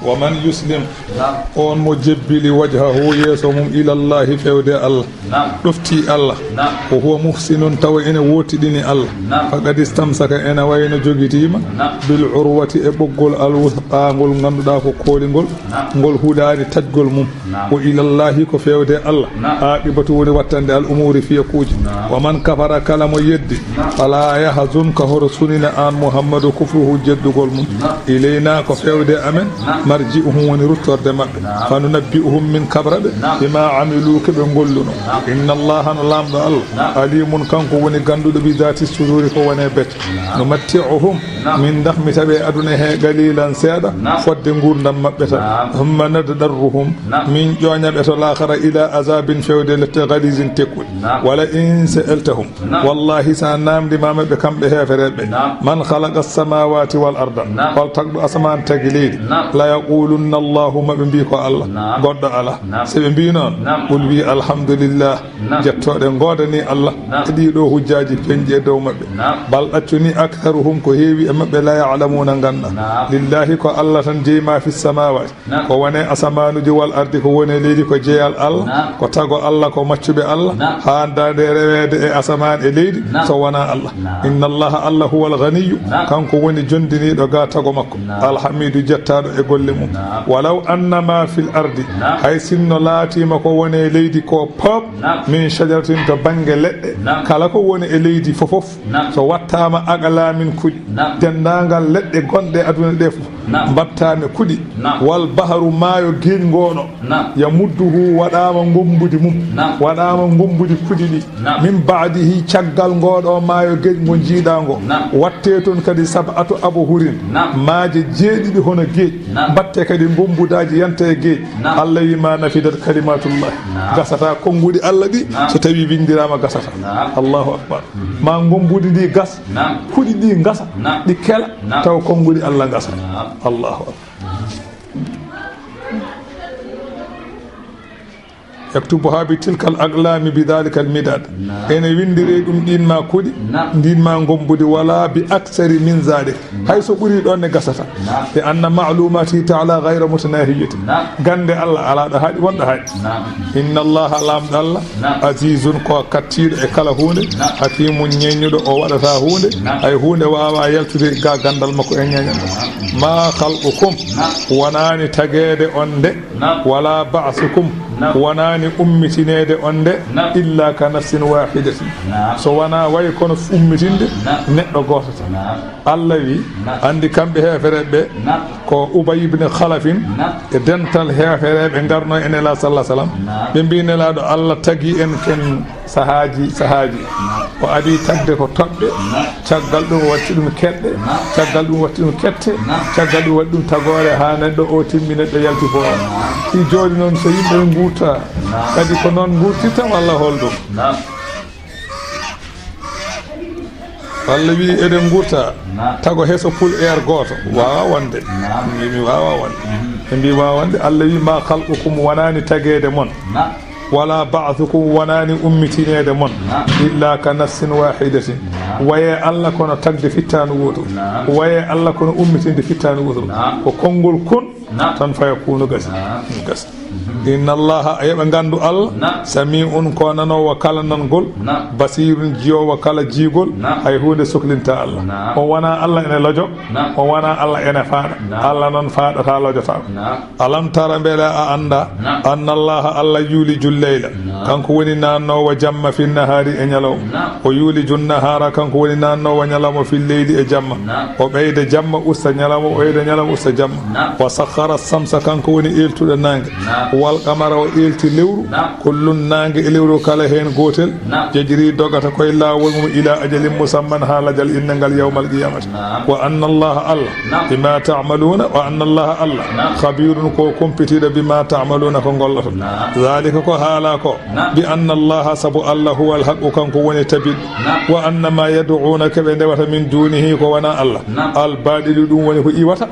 ومن يسلم on mo jebbili wajhahu yeeso mum ila llahi fewde Allah ɗofti Allah o huwa muhsinun tawa ene wotiɗini Allah faqad istamsaka ene wayno jogitima bil urwati e ɓoggol alwusqa ngol ganduɗa ko koolingol ngol huɗani tajgol mum o ila llahi ko fewde Allah aqibatu woni wattande al umuri fiya kuuji wa man kafara kala mo yeddi fala yahzunka horo sunina an muhammadu kufruhu jeddugol mum ilayna ko fewde amen marji'uhum woni ruttorde mabɓe fanu nabbi'uhum min kabraɓe bima amilu keɓe golluno inna allaha no lamɗo Allah alimun kanko woni ganduɗo bi dati suduri ko wone becce no matti'uhum min dahmitaɓe aduna he galilan seeɗa fodde gurdam mabɓe tan humma naddarruhum min ƴoñaɓe to lahara ila azabin fewde lette galisin tekkuɗe wala in sa'altahum wallahi sa namdimamaɓe kamɓe hefereɓe man khalaqa as-samawati wal arda wal tagɗo asaman tagi leydi la yaqulunna allahumma ɓe mbi ko Allah goɗɗo ala so ɓe mbi noon ɓul wi alhamdulillah jettoɗe godani Allah e ɗiɗo hujjaji peñƴi e dow mabɓe bal ɗaccuni aktharuhum ko heewi e mabɓe la ya'lamuna ganda lillahi ko Allah tan jeyma fi samawati ko wone asamanuji wal ardi ko wone leydi ko jeeyal Allah ko tago Allah ko maccuɓe Allah ha dade rewede e asaman e leydi so wona Allah inna allaha Allah huwa al-ghaniyyu kanko woni jondiniɗo ga tago makko alhamidu jettaɗo e golle mum walaw annama fil ardi hay sinno laatima ko woni leydi ko pop min shajaratin to bange leɗɗe kala ko woni e leydi fofof so wattama aqlamin kuɗi dendagal leɗɗe gonɗe aduna ɗe fof mbattame kuɗi wal baharu maayo geeñ ngoɗo ya mudduhu waɗama gombudi mum waɗama gombudi kuɗi ɗi min baadihi caggal ngoɗo maayo geeñ ngo jiiɗa ngo watte toon kadi sab'atu abhurin maaje jeeɗiɗi hono geeñ batte kadi gombudaji yanta e geeñ Allah wima nafidat kalimatullah gasata konguɗi Allah ɗi so tawi windirama gasata Allahu akbar ma gombudi ndi gas kuɗi ɗi gasa ɗi kela taw konguɗi Allah gasa Allahu akbar yaktubuha bi tilka al aqlami bi dhalika al midad ene windire ɗum ɗinma kuɗi ɗinma gombude wala bi aksari min zalik hay so ɓuuri ɗon ne gasata bi anna ma'lumati ta'ala ghayra mutanahiyati gande Allah ala ɗo haɗi wonɗo haɗi inna allaha lamɗo Allah azizun ko kattiɗo e kala hunde hakimun ñeññuɗo o waɗata hunde hay hunde wawa yaltude ga gandal makko e ñeñal ma khalqukum wonani tagede on de wala ba'sukum wonani ummitinede on de illa ka nafsin wahidatin so wona way kono ummitinde neɗɗo goto tan Allah wi andi kamɓe hefereɓe ko Ubay ibn Khalafin e dental hefereɓe garno en ela sallallahu alaihi wasallam ɓe mbi nelaɗo Allah tagi en ken sahaji o adi tagde ko toɓɓe caggal ɗum watti ɗum keɗɗe caggal ɗum watti ɗum kette caggal ɗum waɗi ɗum tagore ha neɗɗo o timmi neɗɗo yalti fo i joni noon so yimɓe guurta kadi ko noon guurtirta walla holɗum Allah wi eɗen guurta tago heso pul air goto wawa wonde mi wawa wonde ɓe mbi wawa wonde Allah wi ma khalqukum wonani tagede mon wala ba'thukum wonani ummitinede mon illa ka nafsin wahidatin waye Allah kono tagde fittanu woto waye Allah kono ummitinde fittanu woto ko kongol kun tan fayakunu gasi inna allaha ayeɓe gandu Allah sami'un ko nanowo kala nangol basirun jiyowo kala jiigol hay hunde sohlinta Allah o wona Allah ene lojo o wona Allah ene faaɗa Allah noon faaɗata lojota alam tara beele a anda anna allaha Allah yuliju leyla kanko woni nannowo jamma fi nahari e ñalawma o yuliju nahara kanko woni nannowo ñalawma fi leyli e jamma o ɓeyde jamma usta ñalawma o ɓeyde ñalawma usta jamma wa sakhara samsa kanko woni eltuɗo nangue wal qamara o elti lewru kullun nangue e lewru kala hen gotel jejiri dogata koye lawol mum ila ajalin musamman ha lajal innangal yawmal qiyamati wa anna allaha Allah bima ta'maluna wa anna allaha Allah khabirun ko kompitiɗo bima ta'maluna ko golloto zalika ko haala ko bi anna allaha sabu Allah huwa al-haqqu kanko woni tabid wa anna ma yad'una keɓe ndewata min dunihi ko wona Allah al-badilu ɗum woni ko iwata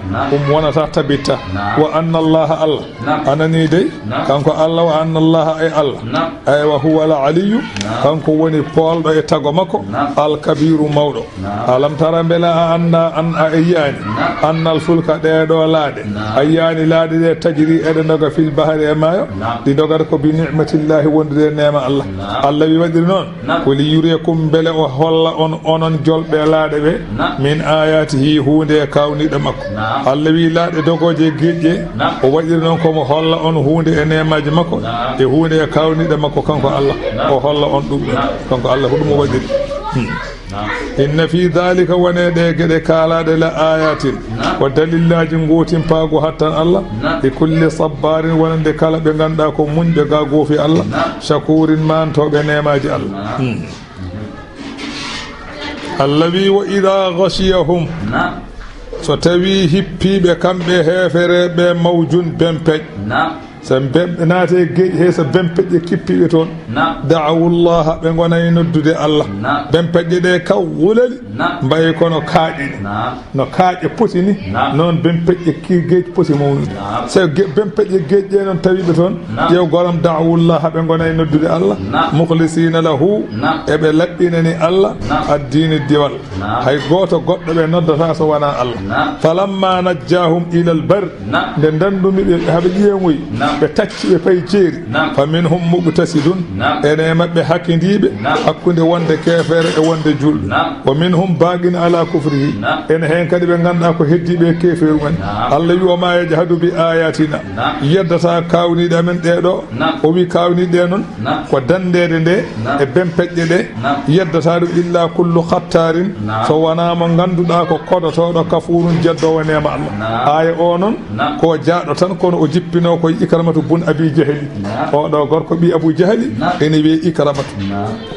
wonata tabitta wa anna allaha Allah anani dey kanko Allah wa anna Allah ay Allah ay wa huwa al aliyu kanko woni polɗo e tago makko al kabiru mawɗo alam tara bela anda an ayani annal fulka ɗeɗo laaɗe ayani laaɗe ɗe tajiri eɗe doga fil bahari e maayo ɗi dogata ko bi ni'matillahi wondude nema Allah Allah wi waɗiri noon koli yuriyakum bele o holla on onon jolɓe laaɗe ɓe min ayatihi hunde e kawniɗo makko Allah wi laaɗe dogoje geƴƴe o waɗiri noon komo holla on hunde e nemaji makko e hunde e kawniɗo makko kanko Allah o holla on ɗum kanko Allah ko ɗum o waɗiri inna fi dhalika wonede geɗe kaalaɗe la ayatin ko dalillaji gotin paago hattan Allah e kulli sabbarin wonande kala ɓe ganduɗa ko muñɓe ga goofi Allah shakurin mantoɓe nemaji Allah Allah wi wa ida ghashiyahum so tawi hippiɓe kamɓe heefereɓe mawjun bempeƴ so bemɓe naate geeƴi he so bempeƴƴe kippiɓe toon da'awullaha ɓe gonayi noddude Allah bempeƴƴe ɗe kaw wulali mbayi kono kaaƴe no kaaƴe poti ni noon bempeƴƴe geeƴi poti mawnude so bempeƴƴe geeƴi ɗe noon tawiɓe toon ƴeew goram da'awullaha ɓe gonayi noddude Allah mukhlisina lahu eɓe laɓɓinani Allah addini diwal hay goto goɗɗo ɓe noddata so wona Allah falamma najjahum ila al bar nde dandumiɓe haɓe ƴiyemoyi ɓe tacci ɓe payi jeeri fa minhum muqtasidun ene maɓɓe hakkidiɓe hakkude wonde kefere e wonde julɓe wa minhum bagin ala kufrihi ene hen kadi ɓe ganduɗa ko heddiɓe keferu men Allah wi wama yajhadu bi ayatina yeddata kawniɗe amen ɗeɗo o wi kawniɗe noon ko dandede nde e bempeƴƴe ɗe yeddata ɗum illa kullu khattarin so wona mo ganduɗa ko kodotoɗo kafurun jeddowo nema Allah aya o noon ko jaaɗo tan kono o jippino koye ikramatu bun abi jahali oɗo gorko ɓi abou jahali ene wiye ikramatu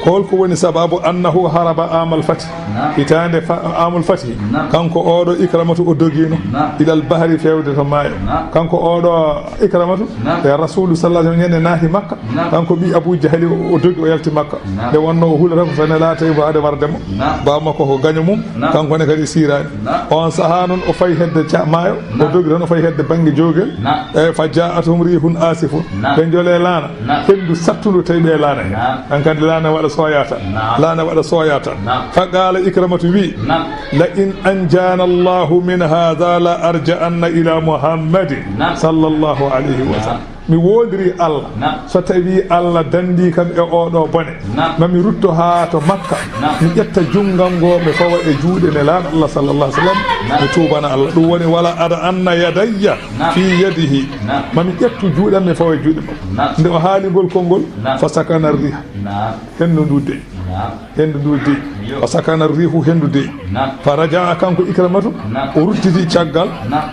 holko woni sababu annahu haraba amal fati hitande amul fati kanko oɗo ikramatu o dogino ilal bahri fewde to maayo kanko oɗo ikramatu e rasulu sallallahu alaihi wasallam naati makka kanko ɓi abou jahali o dogi o yalti makka nde wonno o hulata ko fene laata e baade wardemo bawmakko ko gaño mum kanko ne kadi sirani on saha noon o fayi hedde maayo o dogi tan o fayi hedde banggue jogel e fa ja'atum rihun asifun ɓe jole laana hendu sattudu tawi ɓe laana hen an kadi laana waɗa soyata fa qala ikramatu wi la in anjana Allahu min hadha la arja'anna ila Muhammadin sallallahu alayhi wa sallam mi wodiri Allah so tawi Allah dandi kam e oɗo bone mami rutto ha to Makka mi ƴetta jungal ngo mi fawa e juuɗe ne laaɗo Allah sallallahu alaihi wasallam mi tubana Allah ɗum woni wala ada anna yadayya fi yadihi mami ƴettu juuɗam mi fawa e juuɗe makko nde o haaligol konngol fa sakana riha hendu ndu de o sakana rihu hendu de fa raja kanko ikramatu o ruttiti caggal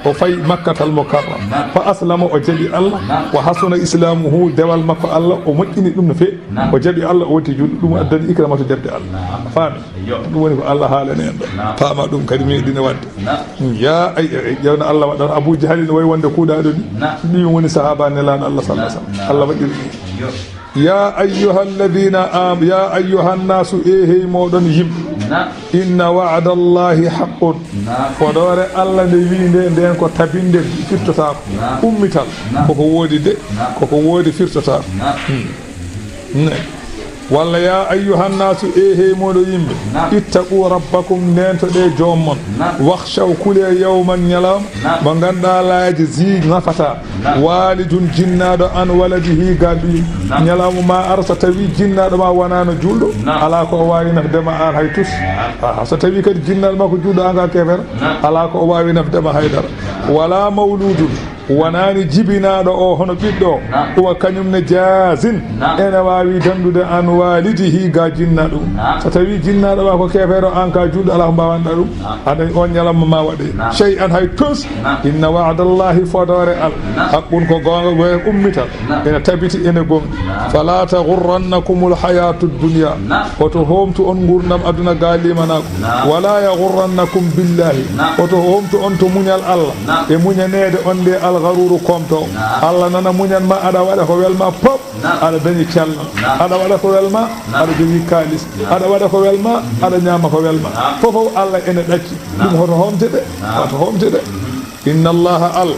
o fayi makkatal mukarram fa aslama o jaɓi Allah wa hasuna islamuhu dewal makko Allah o moƴƴini ɗum no feewi o jaɓi Allah o wonti juuɗe ɗum addani ikramatu jabde Allah faami ɗum woni ko Allah haalani en ɗo faama ɗum kadi meeɗine wadde ya ƴewno Allah waɗan abou jahali no wayi wonde kuuɗaɗo ni ɗum woni sahaba nelaɗo Allah sallallahu alaihi wasallam Allah waɗiri ya ayyuha alladhina ya ayyuha an-nasu hey moɗon yimɓe inna wa'da Allahi haqqun fodore Allah nde wiinde nden ko tabinde firtotako ummital koko woodi de koko woodi firtotako walla ya ayyuhan nasu hey moɗo yimɓe ittaqu rabbakum nentoɗe jommon wakhshaw kule yawman nyalam mo ganduɗa laaji zi nafata walidun jinnaɗo an waladihi gaɓi nyalamu ma arsa tawi jinnaɗo ma wonano julɗo ala ko o wawi nafdema an hay tus so tawi kadi jinnaɗo ma ko julɗo anga kefere ala ko o wawi nafdema haydara wala mawludun wonani jibinaɗo o hono ɓiɗɗo ɗuma kañumne jazin ene wawi dandude an walidihi ga jinna ɗum so tawi jinnaɗo ma ko kefere o an ka julɗo ala ko mbawanɗa ɗum aɗa on ñalamma ma waɗe chey an hay tos inna wa'dallahi fodore al haqqun ko gonga we ummital ene tabiti ene gonɗi fala taghurrannakumul hayatud dunya oto homtu on gurdam aduna galimanako wala yaghurrannakum billahi oto homtu on to muñal Allah e muñanede on de garuru komto Allah nana muñan ma ada wada ko welma pop ada dañi callo ada wada ko welma ada jogi kalis ada wada ko welma ada nyama ko welma fofo Allah ene dacci dum hoto homtede inna allaha al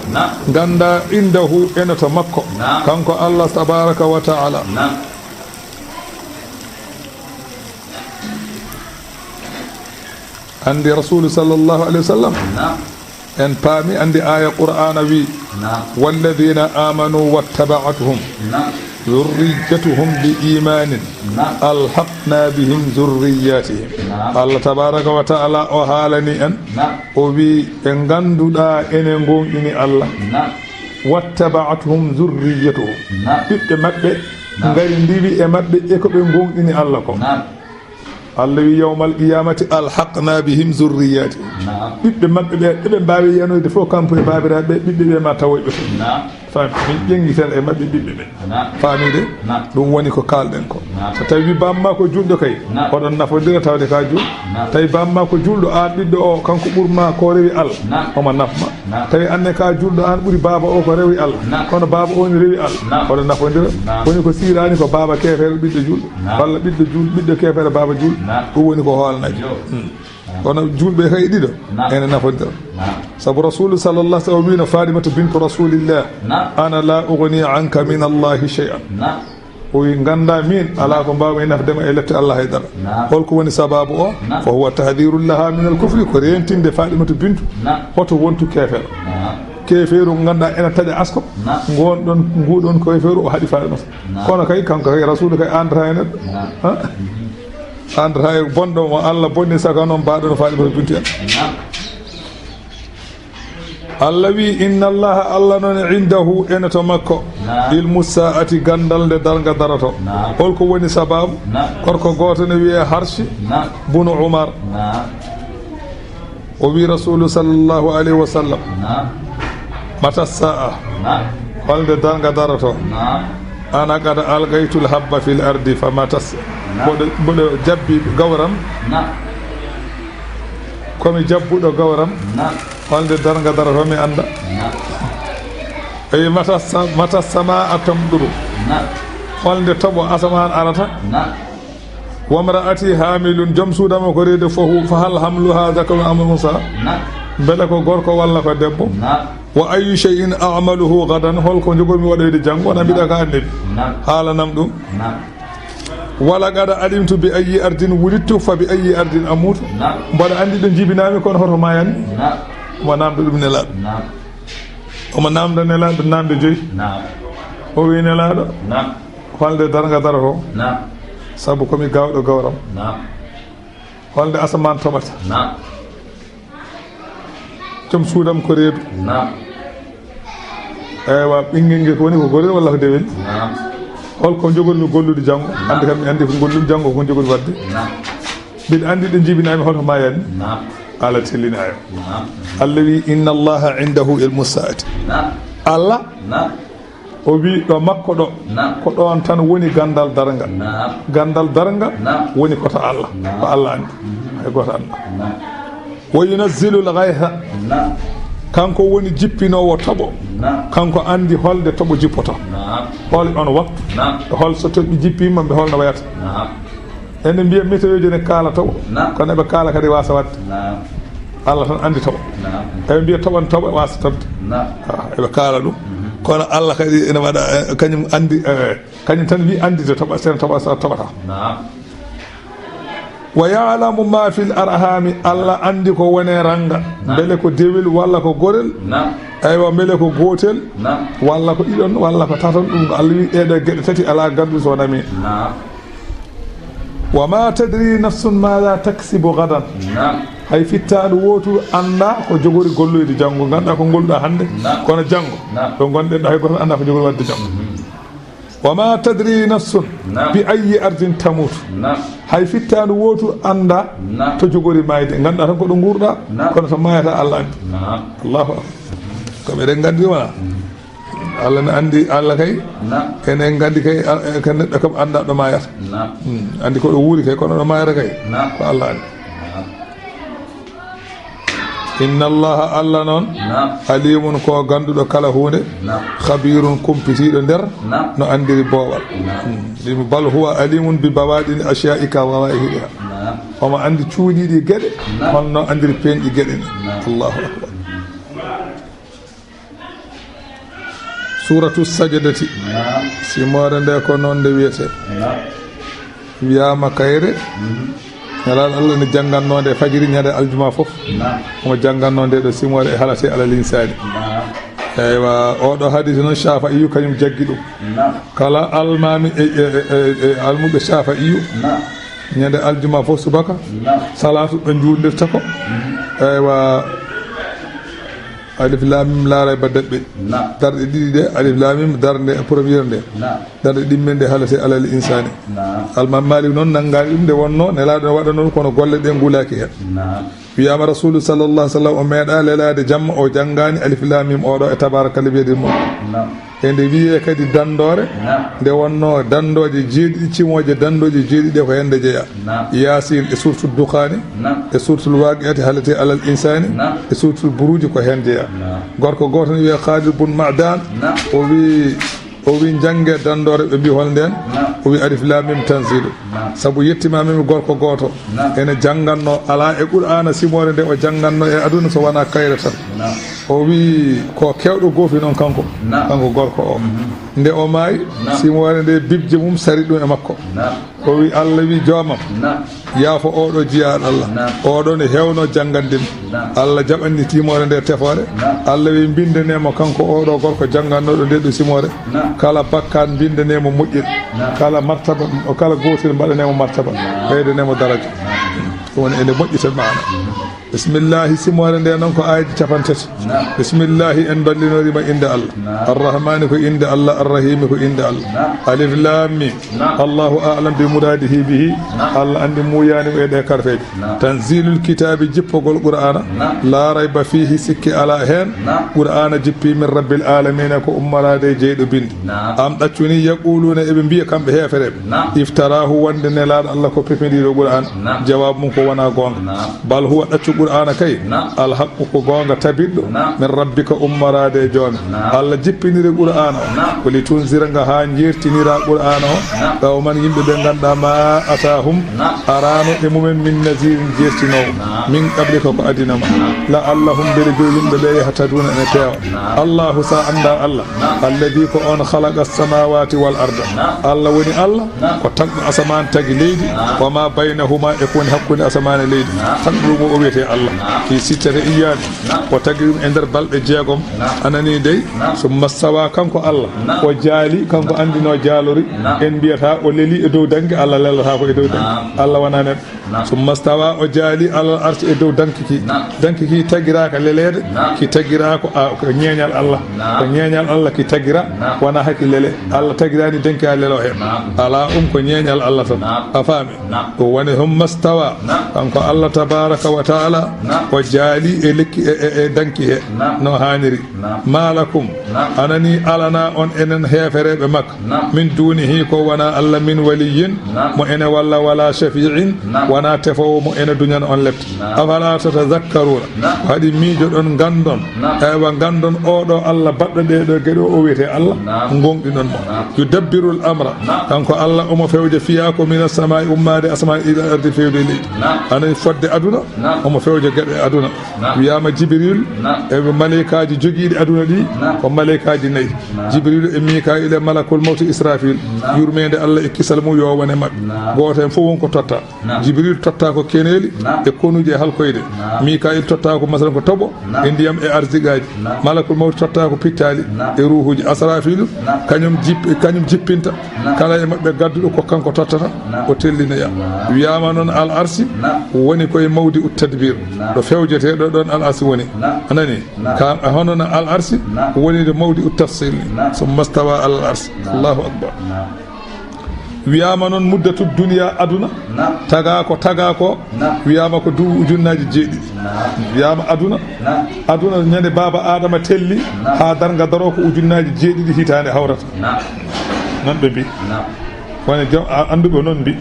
ganda indahu enata makko kanko Allah tabaraka wa ta'ala andi rasul sallallahu alaihi wasallam en paami andi aya qur'ana wi walladhina amanu wattaba'atuhum ذريتهم بإيمان ألحقنا بهم ذرياتهم الله تبارك وتعالى وحالني أن وبي إنغاندو دا إنغون إني الله واتبعتهم ذريتهم بيت مبه غير نديبي مبه إكو بنغون إني الله كم الله يوم القيامة ألحقنا بهم ذرياتهم بيت مبه إبن بابي يانو دفو كامبو بابي رابي بيت ما توي fami min ƴengi tan e maɓɓe ɓiɓɓe ɓe famide ɗum woni ko kalɗen ko so tawi bamma ko julɗo kay oɗon nafodira tawde ka julɗo tawi bamma ko julɗo an ɓiɗɗo o kanko ɓurma ko rewi Allah omo nafma tawi anne ka julɗo an ɓuuri baba o ko rewi Allah kono baba o ni rewi Allah oɗon nafodira woni ko sirani ko baba kefere ɓiɗɗo julɗo walla ɓiɗɗo julɗo ɓiɗɗo kefere baba julɗo ɗum woni ko hoolnaji kono julɓe kay ɗiɗo ene nafodira sabu rasulu sallallahu alaihi wa sallam Fatimatu bintu rasulillah ana la ughni anka min allahi shay'an o wi ganda min ala ko mbawmi nafdema e lefte Allah haydara holko woni sababu o fa huwa tahdhirul laha min al kufri ko rentinde Fatimatu bintu hoto wontu kefere keferu ganda ena taƴa asko gonɗon nguɗon ko keferu o haɗi Fatimatu kono kay kanko kay rasulu kay andata e neɗɗo andata e bonɗo mo Allah bonni saka noon mbaɗo Fatimatu bintu en Allah wi inna allaha Allah non indahu enato makko ilmu sa'ati gandal de darga darato holko woni sababu korko goto ne wiye Harshi bunu Umar o wi rasulu sallallahu alaihi wasallam mata sa'a holde darga darato ana qad algaytul habba fil ardi famatas bodo jabbi gawram komi jabbuɗo gawram holde darga darato mi anda eyi mata sama a tamɗuru holde toɓo asaman arata wamraati hamilun joom suudama ko reede fofu fa hal hamluha zakaru am unsa beele ko gorko walla ko debbo wa ayu shay'in a'maluhu gadan holko jogomi waɗoyde janngo wona mbiɗa ka annabi haalanam ɗum wala gada alimtu bi ayi ardin wulittu fa bi ayi ardin amutu mboɗa andi ɗo jibinami kono hoto mayani omo namdo ɗum nelaɗo omo namda nelaɗo namde joyi o wi nelaɗo holde darga darato saabu komi gawɗo gawram holde asaman toɓata joom suudam ko reedu ewa ɓinguel ngel ko woni ko gorel walla ko dewel holko jogolmi gollude janngo andi kam mi andi ko gollumi janngo ko jogol wadde mbiɗa andi ɗo jibinami holto mayani Allah tellini ayo Allah wi inna allaha indahu ilmu sa'ati Allah o wi ɗo makko ɗo ko ɗon tan woni gandal darga woni koto Allah ko Allah andi hay goto anda wa yunazzilu al-ghaytha kanko woni jippinowo toɓo kanko andi holde toɓo jippoto hol on waktu hol so toɓi jippima ɓe holno wayata ene mbiya météo ji ne kaala toɓo kono eɓe kaala kadi wasa wadde Allah tan andi toɓo eɓe mbiya toɓon toɓo wasa tobde eɓe kaala ɗum kono Allah kadi ene waɗa kañum andi kañum tan wi andide toɓa sen toɓa sa toɓata wa ya'lamu ma fil arhami Allah andi ko wone ranga beele ko dewel walla ko gorel aywa beele ko gotel walla ko ɗiɗon walla ko taton ɗum ko Allah wi ɗeɗo geɗe tati ala gandu so nami wa ma tadri nafsun madha taksibu gadan hay fittaɗo wotu anda ko jogori golloyde janngo ganduɗa ko golluɗa hande kono janngo ɗo gonɗen ɗo hay goto anda ko jogori wadde janngo wa ma tadri nafsun bi ayi ardin tamutu hay fittaɗo wotu anda to jogori mayde ganduɗa tan ko ɗo gurɗa kono to mayata Allah andi Allahu akbar ko ɓeɗen gandi wona Allah ne andi Allah kay enen gandi kay ko neɗɗo kam anda ɗo mayata andi ko ɗo wuuri kay kono ɗo mayata kay ko Allah andi inna allaha Allah noon alimun ko ganduɗo kala hunde khabirun kumpitiɗo nder no andiri boowal bal huwa alimun bi bawaɗini ashiyaika wa wahidiha omo andi cuuɗiɗi gueɗe holno andiri penɗi gueɗe ni Allahu akbar suratu sajadati simore nde ko noon nde wiyete wiyama kayre ñalaaɗo Allah ne janngannode fajiri ñande aljuma fof omo janngannode ɗo simore e halate alal insani eywa oɗo hadis noon shafa iyu kañum jaggi ɗum kala almami almuɓe shafa iyu ñande aljuma fof subaka salatu ɓe juulirta ko eywa alif lamim laaray ba daɓɓe darɗe ɗiɗi ɗe alif lamim darde premiére nde darɗe ɗimme nde halate alal insani almam malik noon nanngani ɗum nde wonno nelaɗo ne waɗa noon kono golle ɗe gulaki hen wiyama rasulu sallallah sallam o meeɗa lelade jamma o janngani alif lamim oɗo e tabarakalla wiyede mum e nde wiye kadi dandore nde wonno dandoje jeeɗiɗi cimoje dandoje jeeɗiɗi ko hende jeeya yasin e surtul dukhani e surtul waqiati halate alal insani e surtul buruji ko hen jeeya gorko goto ne wiye khalid bun ma'dan o wi jangge dandore ɓe mbi hol nden o wi alif lam mim tanzilu saabu yettimamimi gorko goto ene jangganno ala e qur'ana simore nde o jangganno e aduna so wona kayre tan o wi ko kewɗo goofi noon kanko gorko o nde o maayi simore nde bibje mum sari ɗum e makko o wi Allah wi joomam yaafo oɗo jiyaɗo Allah oɗo ne hewno janggandemi Allah jaɓanni timore nde tefore Allah wi bindanemo kanko oɗo gorko janggannoɗo nde ɗo simore kala bakkan bindanemo moƴƴel kala martaba kala gotel mbaɗanemo martaba ɓeydanemo daraja ɗum woni ene moƴƴita maana bismillahi simore nde noon ko aydi capantati bismillahi en ballinorima inde Allah arrahmani ko inde Allah arrahimi ko inde Allah alif lam mim Allahu a'lam bi muradihi bihi Allah andi muyanimo e ɗe karfeje tanzilul kitabi jippogol qur'ana la rayba fihi sikki ala hen qur'ana jippi min rabbil alamin ko ummarade jeyɗo bindi am ɗaccuni yaquluna eɓe mbiya kamɓe hefereɓe iftarahu wonde nelaɗo Allah ko pepindiɗo qur'an jawab mum ko wona gonga bal huwa ɗaccu qur'ana kay alhaqqu ko gonga tabidɗo min rabbika ummarade joomi Allah jippiniri qur'ana o ko li tunzira nga ha jertinira qur'ana o ɓawo man yimɓe ɓe ganduɗa ma atahum arano e mumen min nasirin jertinowo min qablika ko adinama la allahum beele jo yimɓe ɓe yahtaduna ene peewa Allahu sa anda Allah alladi ko on khalaqa samawati wal arda Allah woni Allah ko tagɗo asaman tagi leydi wa ma baynahuma e ko woni hakkude asaman e leydi tagɗo o wiyete Allah fi sittata iyani o tagi ɗum e nder balɗe jeegom anani dey summa stawa kanko Allah o jaali kanko andino jaalori en mbiyata o leeli e dow danki Allah lelata ko e dow danki Allah wona neɗɗo summa stawa o jaali Allah arti e dow danki ki tagiraka lelede ki tagira ko ñeñal Allah ko ñeñal Allah ki tagira wona hakki lele Allah tagirani danki ha lelo hen ala ko ñeñal Allah tan a faami o woni humma stawa kanko Allah tabaraka wa ta'ala o jaali e lekki e danki he no haniri malakum anani alana on enen hefereɓe makka min dunihi ko wona Allah min waliyin mo ene walla wala shafi'in wona tefowo mo ene duñan on lefte afala tatazakkaruna haɗi miijo ɗon gandon ewa gandon oɗo Allah baɗɗo ɗe ɗo gueɗe o wiyete Allah gonɗinon mo yudabbirul amra kanko Allah omo fewje fiya ko min as-samai ummade asma'i ila ardi fewde leydi anani fodde aduna omo fewje gueɗe aduna wiyama Jibril e malaikaji jogiiɗi aduna ɗi ko malaikaji nayyi Jibril e Mikail e malakul mawti Israfil yurmede Allah e kisal mum yo wone mabɓe goto hen fof wonko totta Jibril totta ko keneli e konuji e halkoyde Mikail totta ko masalan ko toɓo e ndiyam e arzigaji malakul mawti totta ko pittali e ruhuji Asrafilu kañum jippinta kala e mabɓe gadduɗo ko kanko tottata o tellinoya wiyama noon al arsi woni koye mawdi ut tadbir ɗo fewjeteɗo ɗon al arsi woni anani ka hono no al arsi woni de mawdi ut tafsil ni summa stawa al arsi Allahu akbar wiyama noon muddatu duniya aduna taga ko wiyama ko duuɓi ujunnaji jeeɗiɗi wiyama aduna ñande baba adama telli ha darga daro ko ujunnaji jeeɗiɗi hitande hawrata non ɓe mbi woni jom anduɓe noon mbi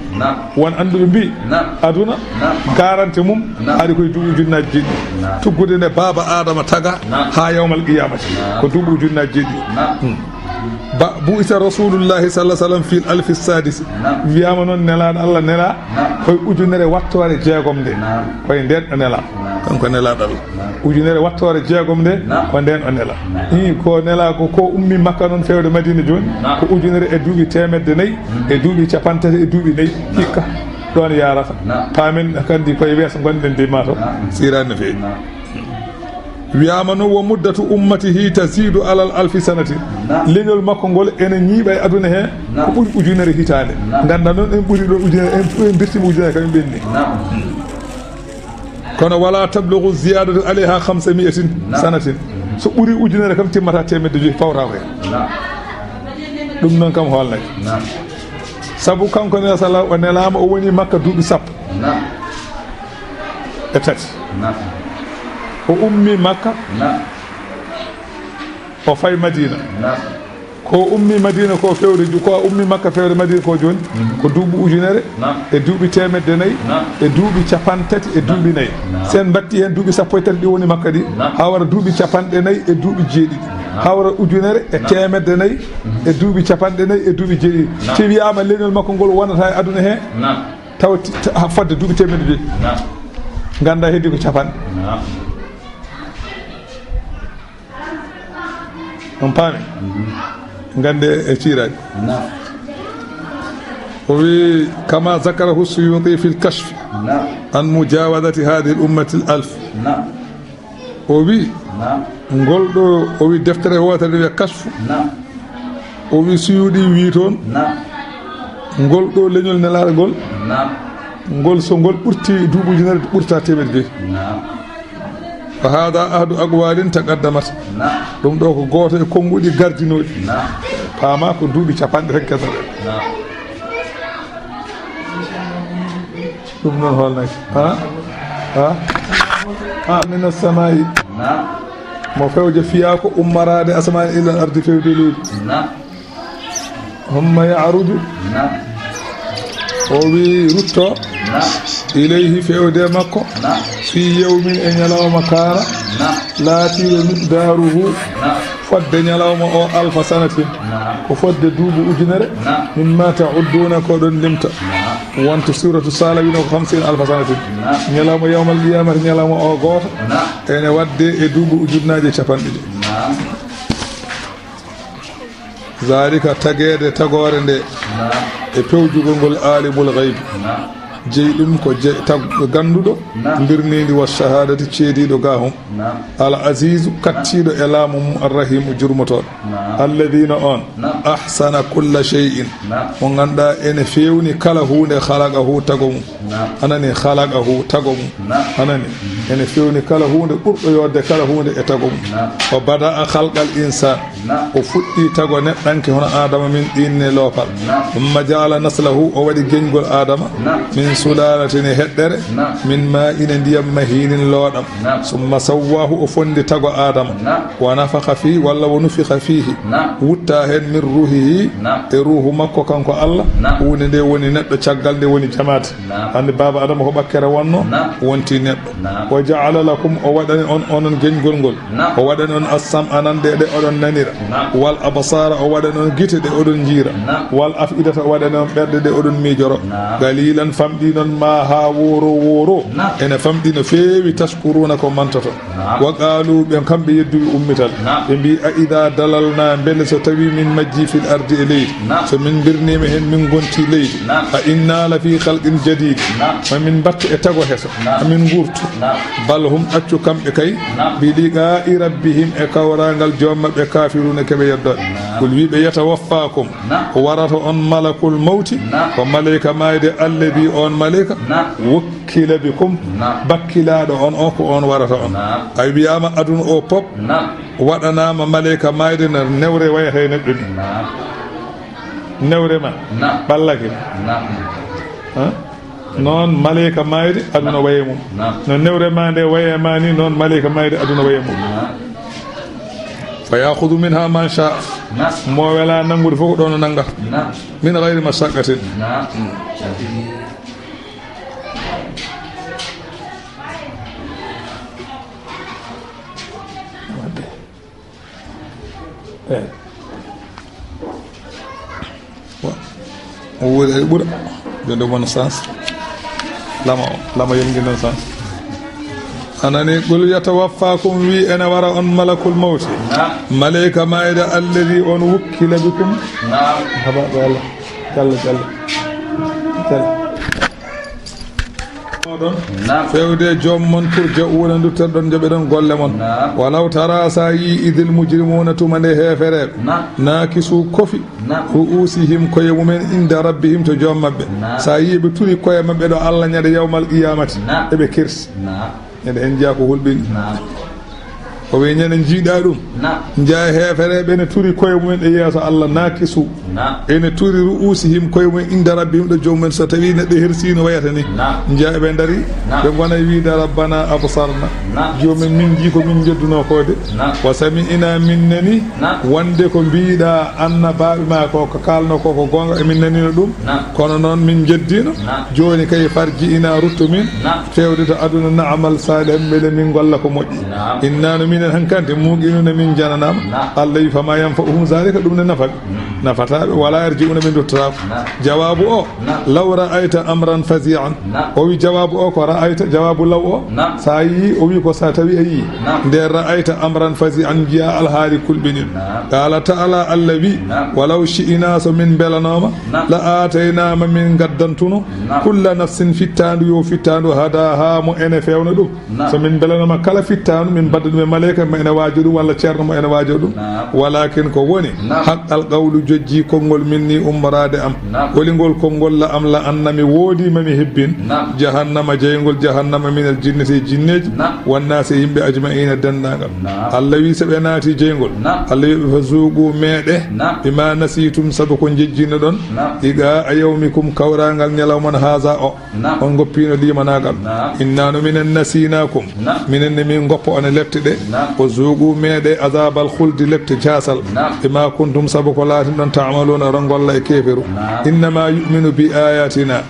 won anduɓe mbi aduna garante mum ari koye duuɓi ujunnaji jeeɗiɗi tuggude nde baba adama taga ha yawmal qiyamati ko duuɓi ujunnaji jeeɗiɗi bu isa rasulullahi sallallahu alaihi wasallam fil alfi sadis wiyama noon nelaɗo Allah nela koye ujunere wattore jeegom nde koye nden nela kanko nelaɗo Allah ujunere wattore jeegom nde ko nden o nela ko nela ko ummi makka noon fewde madina joni ko ujunere e duuɓi temedde nayyi e duuɓi capantati e duuɓi nayyi hikka ɗon yarata paamen kandi koye weeso gonɗen de mato sirani no feewi wiyama noon wo muddatu ummatihi tazidu alal alfi sanati leñol makko ngol ene ñiiɓa e aduna he ko ɓuuri ujunere hitande ganda noon en ɓuuri ɗo ujunere en birtima ujunere kam ɓenni kono wala tablugu ziyadatu alayha 500 sanatin so ɓuuri ujunere kam timmata temedde joyi fawta ko hen ɗum noon kam holnake saabu kanko ne sala o nelama o woni makka duuɓi sappo e tati o ummi makka o fay madina ko ummi madina ko fewde ko ummi makka fewde madina ko joni ko duuɓi ujunere e duuɓi temedde nayyi e duuɓi capantati e duuɓi nayyi sen batti hen duuɓi sappo e tati ɗi woni makka ɗi ha wara duuɓi capanɗe nayyi e duuɓi jeeɗiɗi ha wara ujunere e temedde nayyi e duuɓi capanɗe nayyi e duuɓi jeeɗiɗi te wiyama leñol makko ngol wonata e aduna he taw fodde duuɓi temedde joyyi ganda heddi ko capanɗe on paami gande e ciiraji o wi kama zakarahu suyuti fi lkashfi an mujawadati hadihi l ummati l alf o wi ngol ɗo o wi deftere wotere wiya kashfu o wi suyuɗi wi toon ngol ɗo leñol nelaɗo ngol ngol so ngol ɓurti duuɓi ujunere ɓurta temedde joyyi fa hada ahdu aqwalin taqaddamat ɗum ɗo ko goto e konguɗi gardinoɗi paama ko duuɓi capanɗe tan kesoɗen ɗum noon holnaki min assamayi mo fewje fiya ko ummarade asmani ilal ardi fewde leydi humma yaruju o wi rutto ilayhi fewde makko fi yawmin e ñalawma kaara laatiɗo miqdaruhu fodde ñalawma o alfa sanatin ko fodde duuɓi ujunere mimma ta'udduna ko ɗon limta wonto suratu sala wino ko 50 alfa sanatin ñalawma yawmal qiyamati ñalawma o goto ene wadde e duuɓi ujunnaje capanɗe zalika tagede tagore nde e pewjugol ngol alimul ghaybi jeyi ɗum ko ganduɗo birnidi wa shahadati ceediɗo ga hum al azizu kattiɗo e laamu mum arrahimu jurmotoɗo alladina on ahsana kulla shay'in mo ganduɗa ene fewni kala hunde halaqahu tago mum anani halaqahu tago mum anani ene fewni kala hunde ɓurɗo yodde kala hunde e tago mum o bada a halqal insan o fuɗɗi tago neɗɗanke hono adama min ɗinne loopal ɗumma jaala naslahu o waɗi geñgol adama min sulalatini heɗɗere min ma ina ndiyam mahinin looɗam summa sawwahu o fondi tago adama wa nafaka fi walla wo nufika fihi wutta hen min ruhihi e ruhu makko kanko Allah hunde nde woni neɗɗo caggal nde woni jamaate hande baba adama ko ɓakkere wonno wonti neɗɗo wa ja'ala lakum o waɗani on onon geñgol ngol o waɗani on assam anande ɗe oɗon nanira wal absara o waɗani on gite ɗe oɗon jiira wal afidata o waɗani on ɓerɗe ɗe oɗon miijoro galilan famɗi non ma ha woro ene famɗi no feewi tashkuruna ko mantoto wa qalu ɓe kamɓe yedduɓe ummital ɓe mbi a ida dalalna beele so tawi min majji fil ardi e leydi so min birnima hen min gonti leydi a inna la fi khalqin jadid mamin batta e tago heso amin gurtu bal hum accu kamɓe kay bi liqa'i rabbihim e kawrangal jommaɓe kafiruna keɓe yeddoɓe kul wiɓe yatawaffakum ko warata on malakul mawti ko malayka mayde alladi on malayka wukkila bikum bakkilaɗo on o ko on warata on ay wiyama aduna o pop waɗanama malayka mayde no newre wayata neɗɗo ni newre ma ballake noon malayka mayde aduna waye mum no newre ma nde waye ma ni noon malayka mayde aduna waye mum fa yahudu minha man sha mo wela nangude fof ko ɗon nanggata min gayri masaqatin o woni ay ɓuura jonde wona sens lama yongi non sens anani qul yatawaffakum wi ena wara on malakul mawti malaika maida alladhi on wukkila bikum haba Allah jalla don feewde joom mon pour jawuna dutterɗon jaɓeɗon golle mon walaw tara sa yi idil mujrimuna tumande heefereɓe nakisu kofi ru'usihim koye mumen inda rabbihim to joom mabɓe sa yi ɓe turi koye mabɓe ɗo Allah ñande yawmal qiyamati eɓe kirsi ñande en jiya ko hulɓini o wi ñande jiiɗa ɗum jaa heefereɓe ene turi koye mumen e yeeso Allah nakisu ene turi ru'usihim koye mumen inda rabbihim ɗo jomumen so tawi neɗɗo hersino wayata ni jaa ɓe daari ɓe gona wiide rabbana absarna jomumen min jii ko min jedduno kode wa sami'ina min nani wonde ko mbiɗa annabaɓe ma ko kalno koko gonga emin nanino ɗum kono noon min jeddino joni kay farji ina rutto min fewde to aduna na'amal salihan beele min golla ko moƴƴi innano minen hankante muqinuna min jananama Allah wi fama yanfa'uhum zalika ɗum ne nafataɓe wala yarji'una min duttatako jawabu o law ra'ayta amran fazi'an o wi jawabu o ko ra'ayta jawabu law o sa yi o wi ko sa tawi a yi nde ra'ayta amran fazi'an jiya alhaali kulɓinin qala ta'ala Allah wi walaw shi'ina so min belanoma la ataynama min gaddantuno kulla nafsin fittandu yo fittandu hadaha mo ene fewna ɗum so min belanoma kala fittandu min badda ɗum e maleka mo ene waajo ɗum walla ceerno mo ene waajo ɗum walakin ko woni haqqal qawlu jojji konngol minni ummorade am wolingol konngol la am la annami woodi mami hebbin jahannama jeygol jahannama minal jinnati jinneji wannase yimɓe ajma'ina dendagal Allah wi so ɓe naati jeygol Allah wi ɓe fa zuuqu meeɗe bima nasitum sabu ko jejjino ɗon iga a yawmikum kawrangal ñalawmon haasa o on goppino limanagal innano minen nasinakum minenne min goppo one lefte ɗe o zuuqu meeɗe azabal khuldi lepte jasal bima kuntum sabu ko laatin ɗon ta'maluna ron golla e keferu innama yu'minu bi ayatina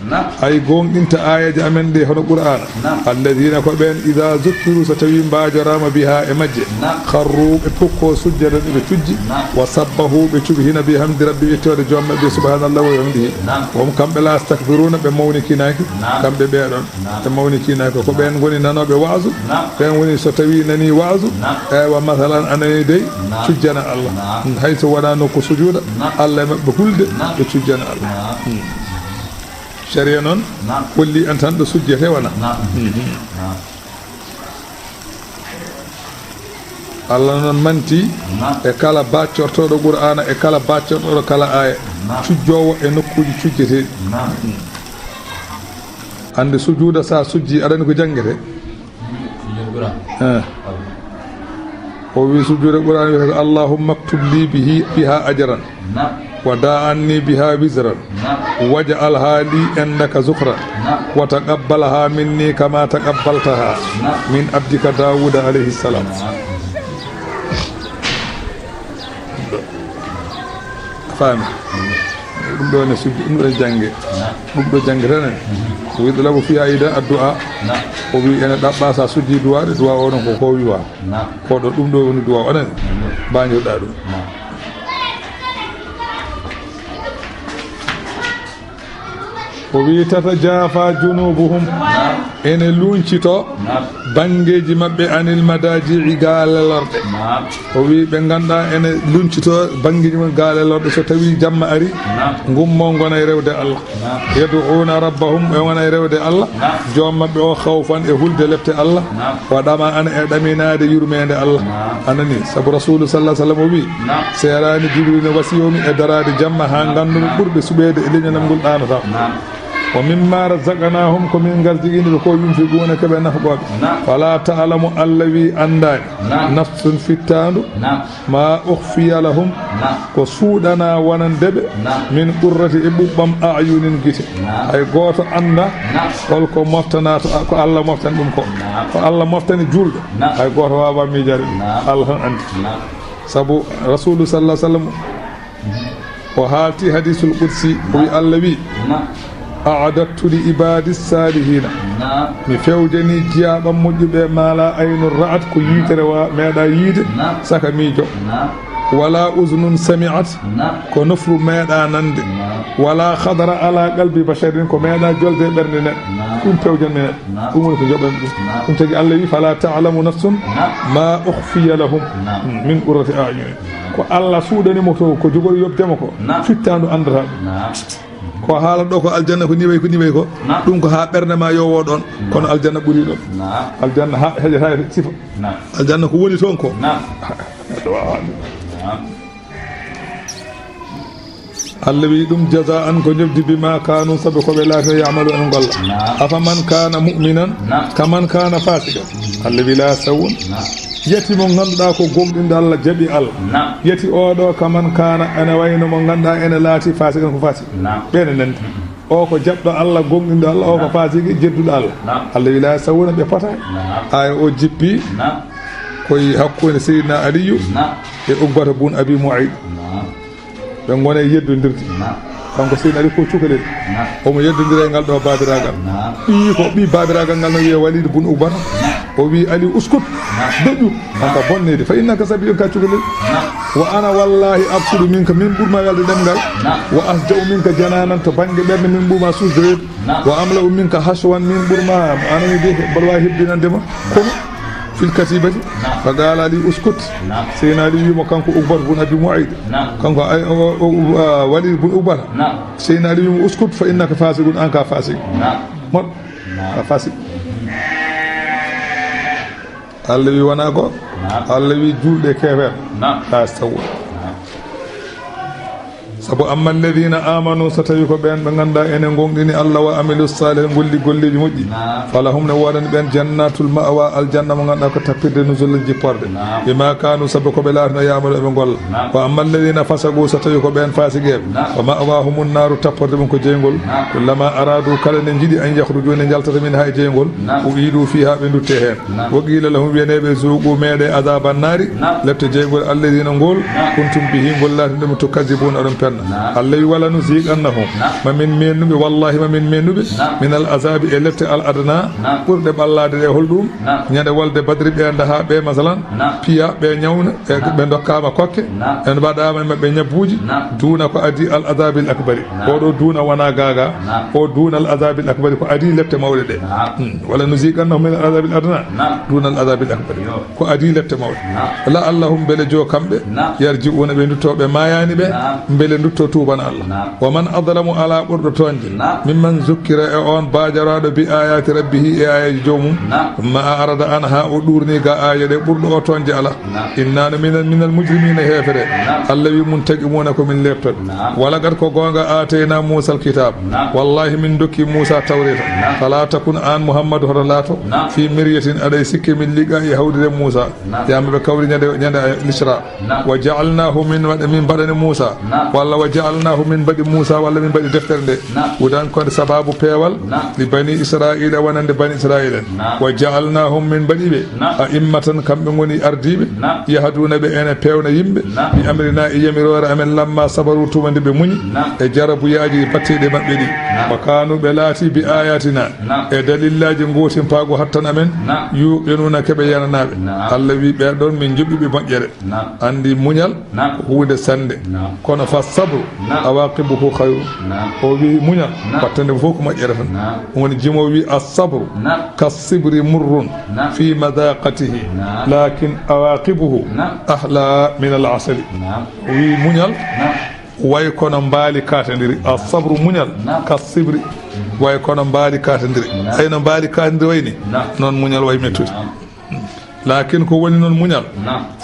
ay gonɗinta ayaji amen ɗe hono qur'ana alladina ko ɓen ida zukkiru so tawi mbajorama biha e majje kharru ɓe pukko sujjada ɓe tujji wa sabbahu ɓe cuɓi hina bi hamdi rabbi ittode joom maɓɓe subhanallah wa bihamdihi wom kamɓe la astakbiruna ɓe mawnikinaki kamɓe ɓeɗon ɓe mawnikinaki ko ɓen goni nanoɓe waasu ɓen woni so tawi nani waasu eywa masalan anani dey cujjana Allah hayso waɗa nokku sujuuda Allah e maɓɓe hulde ɓe cujjana Allah sharia noon holli en tan ɗo sujjete wona Allah noon manti e kala baccortoɗo qur'ana e kala baccortoɗo kala aya cujjowo e nokkuji cujjeteɗi hande sujuuda sa sujji aɗani ko jangguete o wi sujuude qur'an wiyata allahumma aktub li biha ajran wa da'anni biha wizran waj'alha li indaka zukran wa taqabbalha minni kama taqabbaltaha min abdika Dawud alayhi salam fami ɗum ɗo ne sujji ɗum ɗo jange ɗum ɗo jange tan o wiɗo lago fiya ida addu'a o wi ene ɗaɓɓa sa sujji duwaɗe duwa o ɗon ko wiwa koɗo ɗum ɗo woni duwa onen bañirɗa ɗum o wi tata jaafa junubuhum ene luncito bangeji mabɓe anil madaji'i gaalelorɗe o wi ɓe ganduɗa ene luncito bangeji mum gaalelorɗe so tawi jamma ari gummo gona e rewde Allah yad'una rabbahum ɓe gona e rewde Allah joom mabɓe o khawfan e hulde lepte Allah waɗama ana e ɗaminade yurmede Allah anani saabu rasulu sallallahu alaihi wasallam o wi serani jibril ne wasiyomi e darade jamma ha ganduɓe ɓurɓe suɓede e leñanam ngol ɗanata wa mimma razaqnahum ko min garjigini ko yunfiquna ke be nafaqoɓe fala ta'lamu allawi andani nafsun fittandu ma ukhfiya lahum ko suudana wonandeɓe min qurrati e ɓuɓɓam ayunin gite hay goto anda holko moftanato ko Allah moftani ɗum ko Allah moftani julɗo hay goto wawa miijare Allah tan andi sabu rasulu sallallahu alaihi wasallam o haalti hadisul qudsi wi Allah wi a'adattu li ibadi salihina mi fewjani jiyaɓam moƴƴuɓe mala aynul ra'at ko yitere wa meeɗa yiide saka miijo wala uznun sami'at ko nofru meeɗa nande wala khadara ala qalbi basharin ko meeɗa jolde ɓernde neɗɗo ɗum pewjanmi neɗɗo ɗum woni ko joɓanmi ɗum tagi Allah wi fala ta'lamu nafsun ma ukhfiya lahum min qurrati a'yun ko Allah suuɗanimo to ko jogori yobdema ko fittandu andata ɗum ko haala ɗo ko aljanna ko ni way ko ɗum ko ha ɓernde ma yowo ɗon kono aljanna ɓuuri ɗon aljanna ha hejata sifa aljanna ko woni toon ko Allah wi ɗum jaza'an ko jobdi bima kanu sabu ko ɓe laata ya'malu en golla afaman kana mu'minan kaman kana fasikan Allah wi la sawun yeti mo ganduɗa ko gomɗinde Allah jaaɓi Allah yeti oɗo kaman kana ene wayno mo ganduɗa ene laati fasikan ko fasik ɓene nandi o ko jaɓɗo Allah gomɗinde Allah o ko fasiki jedduɗo Allah Allah wi la sawuna ɓe pota aya o jippi koye hakkude Seydina Aliyu e Ubbata bun Abi Mu'ayt ɓe gone yeddodirde kanko Seydina Ali ko cukalel omo yeddodira e ngal ɗo babiragal ɓi babiragal ngal no wiye Walid bun Ubbata o wi Ali uskut doƴƴu kanka bonnede fa innaka sabiyun ka cukalel wa ana wallahi absudu minka min ɓurma welde ɗemgal wa asja'u minka jananan to banggue ɓerde min ɓurma susdereede wa amla'u minka haswan min ɓurma anani de mbaɗa wawi hebbinandema kono fil katibati fa qala li uskut Seydina Ali wimo kanko Ubbata bun Abi Mu'ayt kanko Walid bun Ubbata Seydina Ali wimo uskut fa innaka fasikun an ka fasik moɗ ka fasik Allah wi wona ko Allah wi julɗe kefer la stawa sabu amma alladhina amanu so tawi ko ɓen ɓe ganduɗa ene gonɗini Allah wa amilu salih golli golleji moƴƴi falahum ne waɗani ɓen jannatul ma'wa aljanna mo ganduɗa ko tappirde nusul jipporde bima kanu sabu ko ɓe laatno yamalu eɓe golla wa amma alladhina fasagu so tawi ko ɓen fasigueɓe wa ma'wahumun naru tapporde mum ko jeygol kullama aradu kala ne jiiɗi an yahruju ne jaltata min ha e jeygol u'idu fiha ɓe dutte hen wa qila lahum wiyaneɓe zuqu meeɗe adaban nari lefte jeygol alladhina ngol kuntum bihi ngol laatindemo to kazibun aɗon penna Allah wi wala nuziqannahum mamin mennuɓe wallahi mamin mennuɓe min al azabi e lefte al adna ɓurɗe ɓallade ɗe holɗum ñande wolde badri ɓe daha ɓe masalan piya ɓe ñawna ɓe dokkama kokke en mbaɗama maɓɓe ñabbuji duna ko adi al azabil akbari oɗo duna wona gaga o duna al azabil akbari ko adi lefte mawɗe ɗe wala nuziqannahum min al azabil adna duna al azabil akbari ko adi lefte mawɗe la allahum beele jo kamɓe yarji'una ɓe duttoɓe mayani ɓe beele dutto tubana Allah wa man adlamu ala ɓurɗo tonje mimman zukkira e on bajaraɗo bi ayati rabbihi e ayaji jomum ma arada an ha o ɗurni ga aya ɗe ɓurɗo o tonje ala innano minal mujrimina hefere Allah wi mun tagui muna komin leptoɗe wala gat ko gonga atayna Musa alkitab wallahi min dokki Musa tawreta fala takun an Muhammadu hoto laato fi miryatin aɗay sikke min liqa e hawdide Musa yamaɓe kawri ñande l'isra wa ja'alnahu min mbaɗani Musa walla wa ja'alnahu min baɗi Musa walla min baɗi deftere nde wudan konde sababu peewal li bani Israila wonande bani Israila wa ja'alnahum min baɗi ɓe a immatan kamɓe goni ardiɓe yahduna ɓe ene pewna yimɓe mi amrina e yamirore amen lamma sabaru tumande ɓe muñi e jarabuyaji batteɗe maɓɓe ɗi wa kanu ɓe laati bi ayatina e dalillaji gotin paago hattan amen yuqinuna keɓe yananaɓe Allah wi ɓeɗon min joɓɓiɓe moƴƴere andi muñal ko hunde sande kono fa sabru awaqibuhu khayru o wi muñal battande fof ko moƴƴere tan woni jimo wi as-sabru kas-sibri murrun fi madaqatihi lakin awaqibuhu ahla min al-asali o wi muñal way kono mbaali katandiri as-sabru muñal kas-sibri way kono mbaali katandiri ayno mbaali katandiri wayni noon muñal way mettude lakin ko woni noon muñal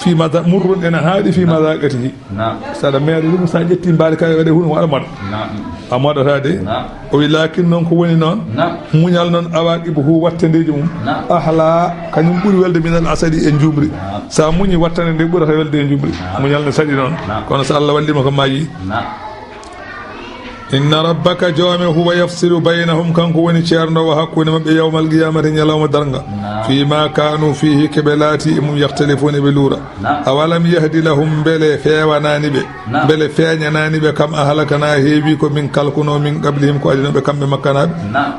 fi mada murrun ene haaɗi fi madaqatihi saɗa meeɗa ɗum sa ƴetti mbaali ka waɗe huno waɗa moɗa a moɗata de o wi lakin noon ko woni noon muñal noon awaqibu hu wattandeji mum ahla kañum ɓuuri welde minal asadi e jumri sa muñi wattande nde ɓurata welde e jumri muñal ne saɗi noon kono so Allah wallima ko mayi inna rabbaka joomi huwa yafsilu baynahum kanko woni ceernowo hakkude maɓɓe yawmal qiyamati ñalawma darga fima kanu fihi keɓe laati e mum yahtalifuna ɓe luura awalam yahdi lahum beele feewanani ɓe beele feeñanani ɓe kam a halakana heewi ko min kalkuno min qablihim ko adinoɓe kamɓe makkanaɓe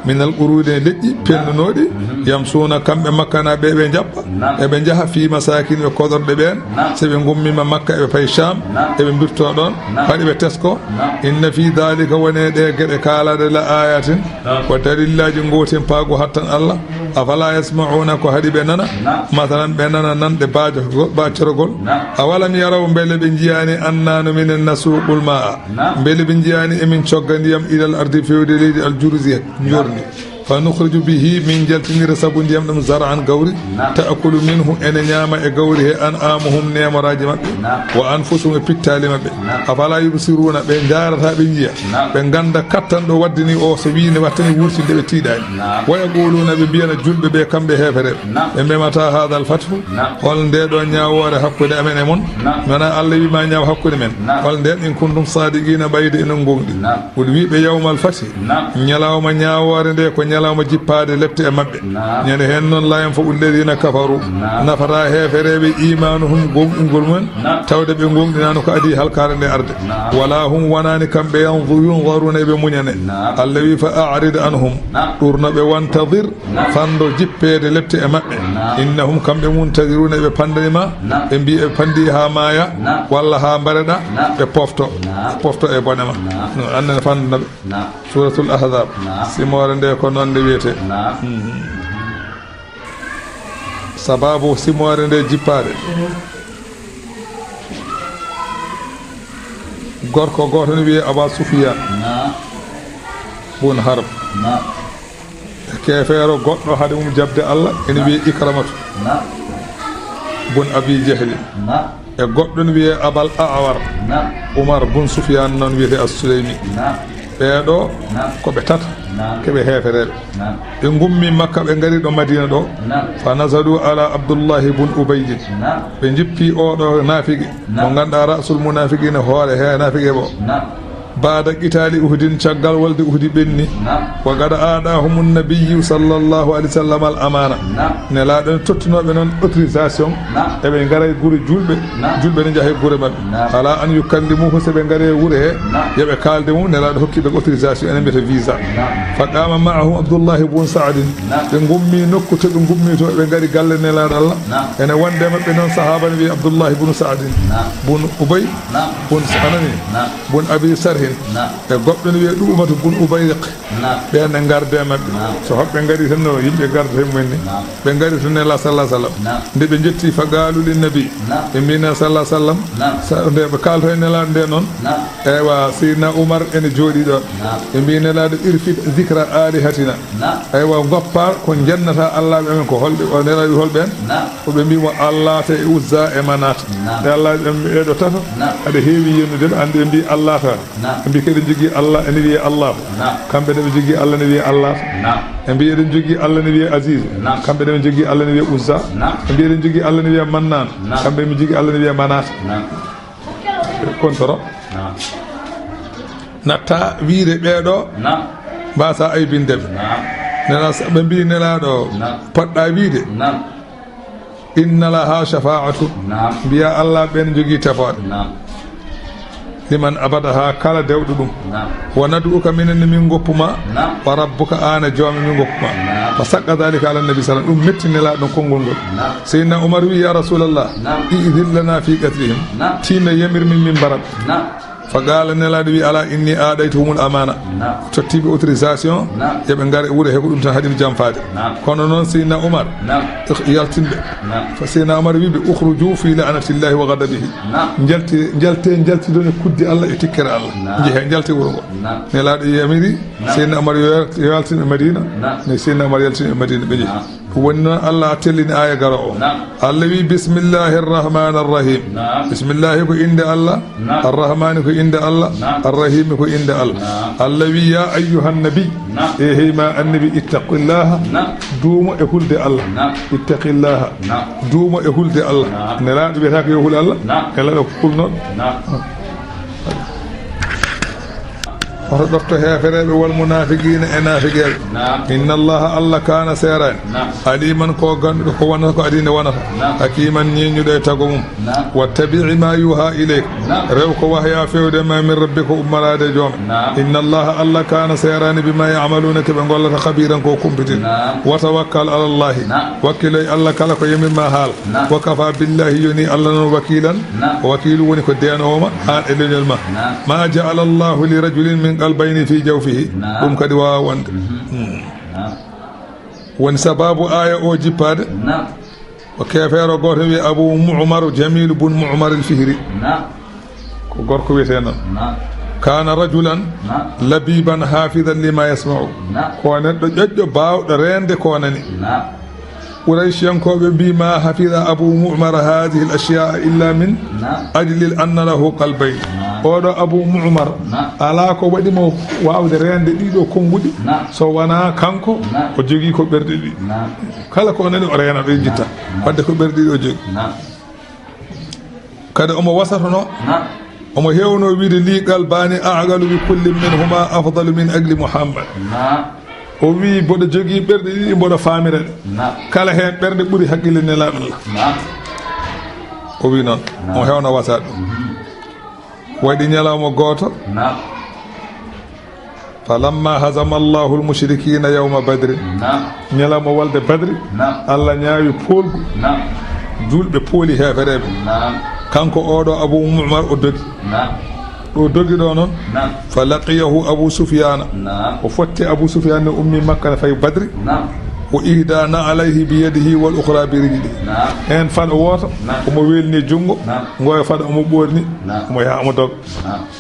minal qurude leƴƴi pennunoɗi yamsuna kamɓe makkanaɓe ɓe jaɓɓa eɓe jaaha fi masakin ɓe koɗorɗe ɓen soɓe gummima makka eɓe pay sham eɓe birto ɗon haɗi ɓe tesko inna fi dalika wone ɗe gueɗe kalaɗe la ayatin ko dalillaji goten paago hattan Allah afala yasmauna ko haɗi ɓe nana masalan ɓe nana nanɗe baccorogol awalam yaraw beele ɓe jiyani annano minen nasuqul ma'a beele ɓe jiyani emin cogga ndiyam ilal ardi fewde leydi aljurusi jorni fa nukhriju bihi min jaltinira sabu ndiyam ɗum zaran gawri taakulu minhu ene ñaama e gawri he an amuhum nemoraji maɓɓe wa anfusum e pittali maɓɓe afala yubsiruna ɓe jarata ɓe jiya ɓe ganda kattan ɗo waddini o so wiine wattani wurtinde ɓe tiiɗani wa yaquluna ɓe mbiyana julɓe ɓe kamɓe hefereɓe ɓe memata hada al fathu hol nde ɗo ñawore hakkude amen e mon mana Allah wima ñaw hakkude men hol nden in kuntum sadiqina ɓayde enen gonɗi woɗi wiɓe yawmal fathi ñalawma ñawore nde ko ñalawma jippade lepte e mabɓe ñande hen noon layen fo ulledina kafaru nafata hefereɓe imanuhum gonɗugol mumen tawde ɓe gonɗinano ko adi halkare nde arde wala hum wonani kamɓe yunzaruna eɓe muñane Allah wi fa a'rid anhum ɗurnoɓe wantadir fando jippede lepte e mabɓe innahum kamɓe muntadiruna eɓe pandanima ɓe mbi eɓe pandi ha maaya walla ha mbareɗa ɓe pofto e bonema annene fandanaɓe suratul ahzab simore nde ko noon nde wiyete sababu simore nde jippade gorko goto ne wiye Aba Sufyan bun Harb kefeero goɗɗo haade mum jabde Allah ene wiye Ikramatu bun Abi Jahli e goɗɗo ne wiye Abal A'war Umar bun Sufyan noon wiyete as-Suleymi ɓeeɗo koɓe tata keɓe heefereɓe ɓe gummi makka ɓe gari ɗo madina ɗo fa nasalu ala abdoullahi bun ubaydin ɓe jippi oɗo nafigue mo ganduɗa rasul munafiqine hoore he nafigue ɓo baada qitali uhdin caggal walde uhdi ɓenni wa gada aɗahum nabiyu sallllahu alih w sallam al amana nelaɗen tottunoɓe noon autorisation eɓe gaara e guure julɓe ne jaaha e guure mabɓe ala an yukallimuhu soɓe gaare wuure he yooɓe kalde mum nelaɗo hokkiɓe autorisation ene mbiyata visa fa qama maahum abdoullahi bun saadin ɓe gummi nokku to ɓe gummi to ɓe gaari galle nelaɗo Allah ene wonde maɓɓe noon sahaba ne wiye abdoullahi bun saadin bun ubay bun anani bun abi sarhin e goɗɗo ne wiye ɗumatu bun ubayriq ɓenne garde maɓɓe so hoɓɓe gari tan no yimɓe garde mumen ni ɓe gari to nela sallah sallam nde ɓe jetti fa gaaluli nabi ɓe mbina sallah sallam nde ɓe kalto e nelaɗo nde noon ewa seydina oumar ene jooɗi ɗon ɓe mbi nelaɗo irfid dicra alihatina aywa goppa ko jennata Allah ɓe men ko holɓe o nelaɗo holɓen koɓe mbimo Allah ta e uzza e manata e Allah ɓeɗo tato aɗa heewi yennude ande ɓe mbi Allah ta ɓe mbi keɗen jogui Allah ene wiye Allah kamɓe ɗeɓe jogui Allah ne wiye Allah ɓe mbi eɗen jogui Allah ne wiye Aziz kamɓe ɗeɓe jogui Allah ne wiye Uzza ɓe mbi eɗen jogui Allah ne wiye Mannan kamɓe mi jogui Allah ne wiye Manata kontoro natta wiide ɓeɗo mbasa aybindeɓe nela ɓe mbi nelaɗo poɗɗa wiide inna laha shafa'atu mbiya Allah ɓen jogui tefoɗe liman abadaha kala dewɗo ɗum wonadu minen min goppuma wa rabbuka ana joomi min goppuma fa sakka dalika ala nabi sallam ɗum mettinela ɗon konngol ngol seydna oumar wi ya rasulallah idin lana fi qatlihim tinno yamirmin min mbarat fa gaala nelaɗo wi ala inni aɗaytuhumul amana tottiɓe autorisation yoɓe gaara e wuuro he ko ɗum tan haɗimi jamfade kono noon seydna oumar yaltinɓe fa seydna oumar wiɓe ukhruju fi la'natillahi wa ghadabihi jaltiɗon e kudde Allah e tikkere Allah jeehe jalte wuuro ngo nelaɗo yamiri seydna oumar yo yaltin e madina ne seydna oumar yaltin e madina ɓe jeehi woni noon Allah tellini aya garo o Allah wi bismillahi arrahmani arrahim bismillahi ko inde Allah arrahmani ko inde Allah arrahimi ko inde Allah Allah wi ya ayyuhan nabi e heyma annabi ittaqillaha duumo e hulde Allah ittaqillaha duumo e hulde Allah nelaɗo wiyata ko yo hul Allah nelaɗo ko hulnoɗo ورد هافرين والمنافقين نافقين إن الله الله كان سيرا عليما كوغان كوانا كادين وانا حكيما نينيو تاغوم واتبع ما يوحى إليك روك وحي فيودي ما من ربك أمرا جوم إن الله الله كان سيرا بما يعملون كبن قول خبيرا كوكم بدين وتوكل على الله وكيل الله كلك يمين ما حال وكفى بالله يني الله وكيلا وكيل ونكو ديانوما حال إلي الماء ما جعل الله لرجل من قلبين في جوفه دم كدي واوند وان سباب آية أوجي باد وكيف يرى أبو معمر جميل بن معمر الفهري غوركو ويتنا كان رجلا لبيبا حافظا لما يسمع كون دجو باو رند كونني قريش ينكوب بما حفظ أبو معمر هذه الأشياء إلا من أجل أن له قلبين oɗo abou moumar ala ko waɗimo wawde rende ɗiɗo konguɗi so wona kanko o jogui ko ɓerɗe ɗi kala ko nani o rena ɗo jitta wadde ko ɓerɗe ɗi o jogui kadi omo wasatono omo hewno wiide liqal bani a'galu bi kulli minhuma afdalu min agli muhammad o wi boɗo jogui ɓerɗe ɗiɗi mboɗo famira ɗe kala hen ɓerɗe ɓuuri haqqille nelaɗo Allah o wi noon o hewno wasat ɗum waɗi ñalawma gooto falamma hazama allahu almushrikina yawma badri ñalawma walde badri Allah ñaawi poolgu julɓe pooli heefereɓe kanko oɗo abou moumar o dogi ɗo dogi ɗo noon fa laqiyahu abou soufiana o fotti abou soufiane ne ummi makka ne fayi badri o ihdana alayhi bi yadihi wal ukhra bi rijlihi en fado woto omo welni jungo ngoyo fado omo ɓorni omo yaha omo dog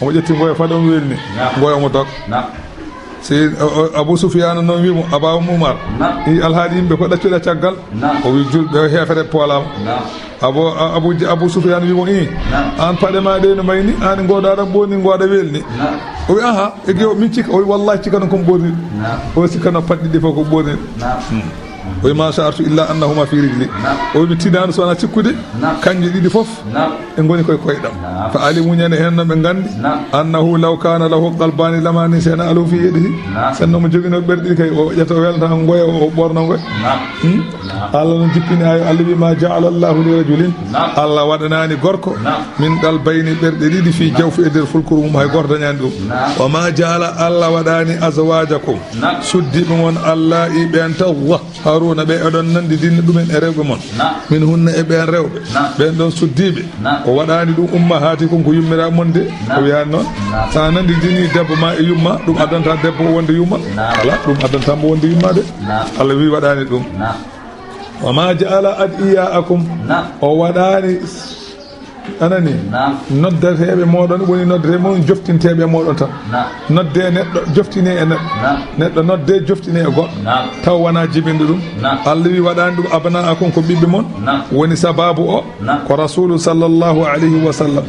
omo ƴetti ngoyo fado omo welni ngoyo omo dog si abou soufiane noon wimo aba moumar i alhaali yimɓe ko ɗaccuɗa caggal o wi julɓe hefere poolama abou soufiane wimo i an paɗe ma ɗe no mayni an goɗaɗa ɓorni goɗa welni o wi aha e gewo min cikka o wi wallahi cikkano komo ɓorni o sikkano paɗɗi ɗi fof ko ɓorni o wi ma sa'artu illa annahuma fi rijli o wi mi tinano sowona cikkude kanƴe ɗiɗi fof e goni koye koyɗam fa ali muñane hen no ɓe gandi annahu law kana lahu qalbani lamani sena alu fi yedihi senno mo joguino ɓerɗiɗi kay o ƴetta welta ngoya o ɓorno ngoya Allah no jippini ayo Allah wi ma ja'ala allahu li rajulin Allah waɗanani gorko min qalbayni ɓerɗe ɗiɗi fi jawfi e nder fulkuru mum hay goto dañani ɗum wa ma ja'ala Allah waɗani azwajakum suddiɓe mon Allah i ɓen taw haruna ɓe eɗon nandi dinne ɗumen e rewɓe mon min hunna e ɓen rewɓe ɓen ɗon suddiɓe o waɗani ɗum ummahatikum ko yummira mon de o wiyani noon sa nandi dini debbo ma e yumma ɗum addanta debbo wonde yumma ala ɗum addantamo wonde yumma de Allah wi waɗani ɗum wa ma ja'ala ad'iyaakum o waɗani anani noddateɓe moɗon woni noddateɓe moɗon joftinteɓe moɗon tan nodde neɗɗo joftine e neɗɗo nodde joftine e goɗɗo taw wona jibinde ɗum Allah wi waɗani ɗum abna'akum ko ɓiɓɓe mon woni sababu o ko rasulu sallllahu alayhi wa sallam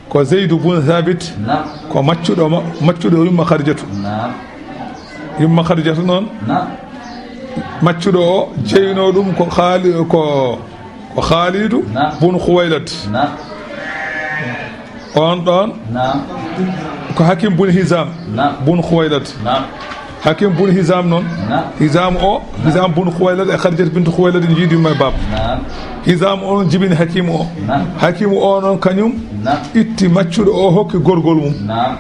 ko zeydou bun thabit ko maccuɗo yumma khadijatu noon maccuɗo o jeyno ɗum ko Khalidu bun Khuwaylid on ɗon ko Hakim bun Hizam bun Khuwaylid Hakim bun Hizam noon Hizam bun Khuwaylid e Khadijat bint Khuwaylid jiidi ma bab Hizam o noon jibini Hakim o noon kañum itti maccuɗo o hokki gorgol mum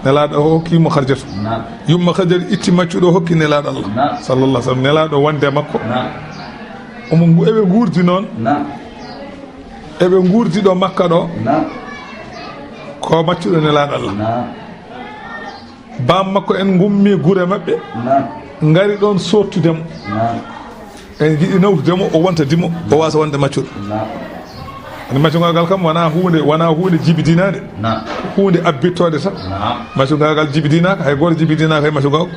nelaɗo o hokkimo Khadijatu yumma Khadijat itti maccuɗo o hokki nelaɗo Allah sallallahu alaihi wasallam nelaɗo wonde makko omo eɓe guurdi noon eɓe guurdi ɗo makka ɗo ko maccuɗo nelaɗo Allah bam makko en gummi gure mabɓe ngari ɗon sottudemo en jiɗi nawtudemo o wonta dimo o wasa wonde maccuɗo ani maccugal kam wona hunde jibidinade hunde abbittode tan maccugal jibidinaka hay goto jibidinaka e maccugal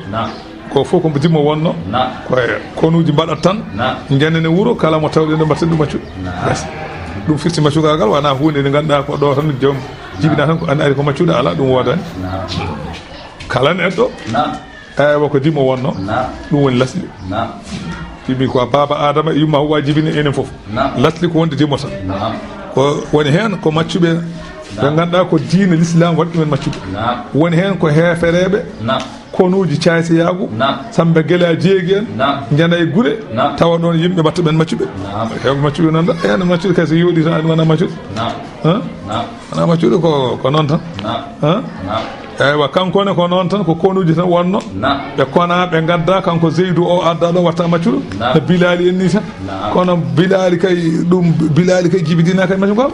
ko fof ko dimo wonno koye konuji mbaɗat tan jendene wuuro kala mo tawɗen ɗo mbatten ɗum maccuɗo ɗum firti maccugal gal wona hunde nde ganduɗa ko ɗo tan joom jibina tan ko andi ari ko maccuɗo ala ɗum wodani kala neɗɗo ewa ko dimo wonno ɗum woni lasli fimi ko baba adama yumma huwa jibini enen foof lasli ko wonde dimo tan ko woni hen ko maccuɓe ɓe ganduɗa ko diine l'islam waɗi ɗumen maccuɓe woni hen ko heefereɓe konuji caysiyagu sambe guela jeegui en jana e guure tawa ɗon yimɓe mbatta ɓen maccuɓe hewɓe maccuɓe noon ɗa ene maccuɗe kay so yooɗi tan wona maccuɗe wona maccuɗe ko noon tan eywa kankone ko noon tan ko konuji tan wonno ɓe kona ɓe gadda kanko Zeydou o adda ɗo watta maccuɗo no Bilali en ni tan kono Bilali kay ɗum Bilali kay jibidina kay maccu gako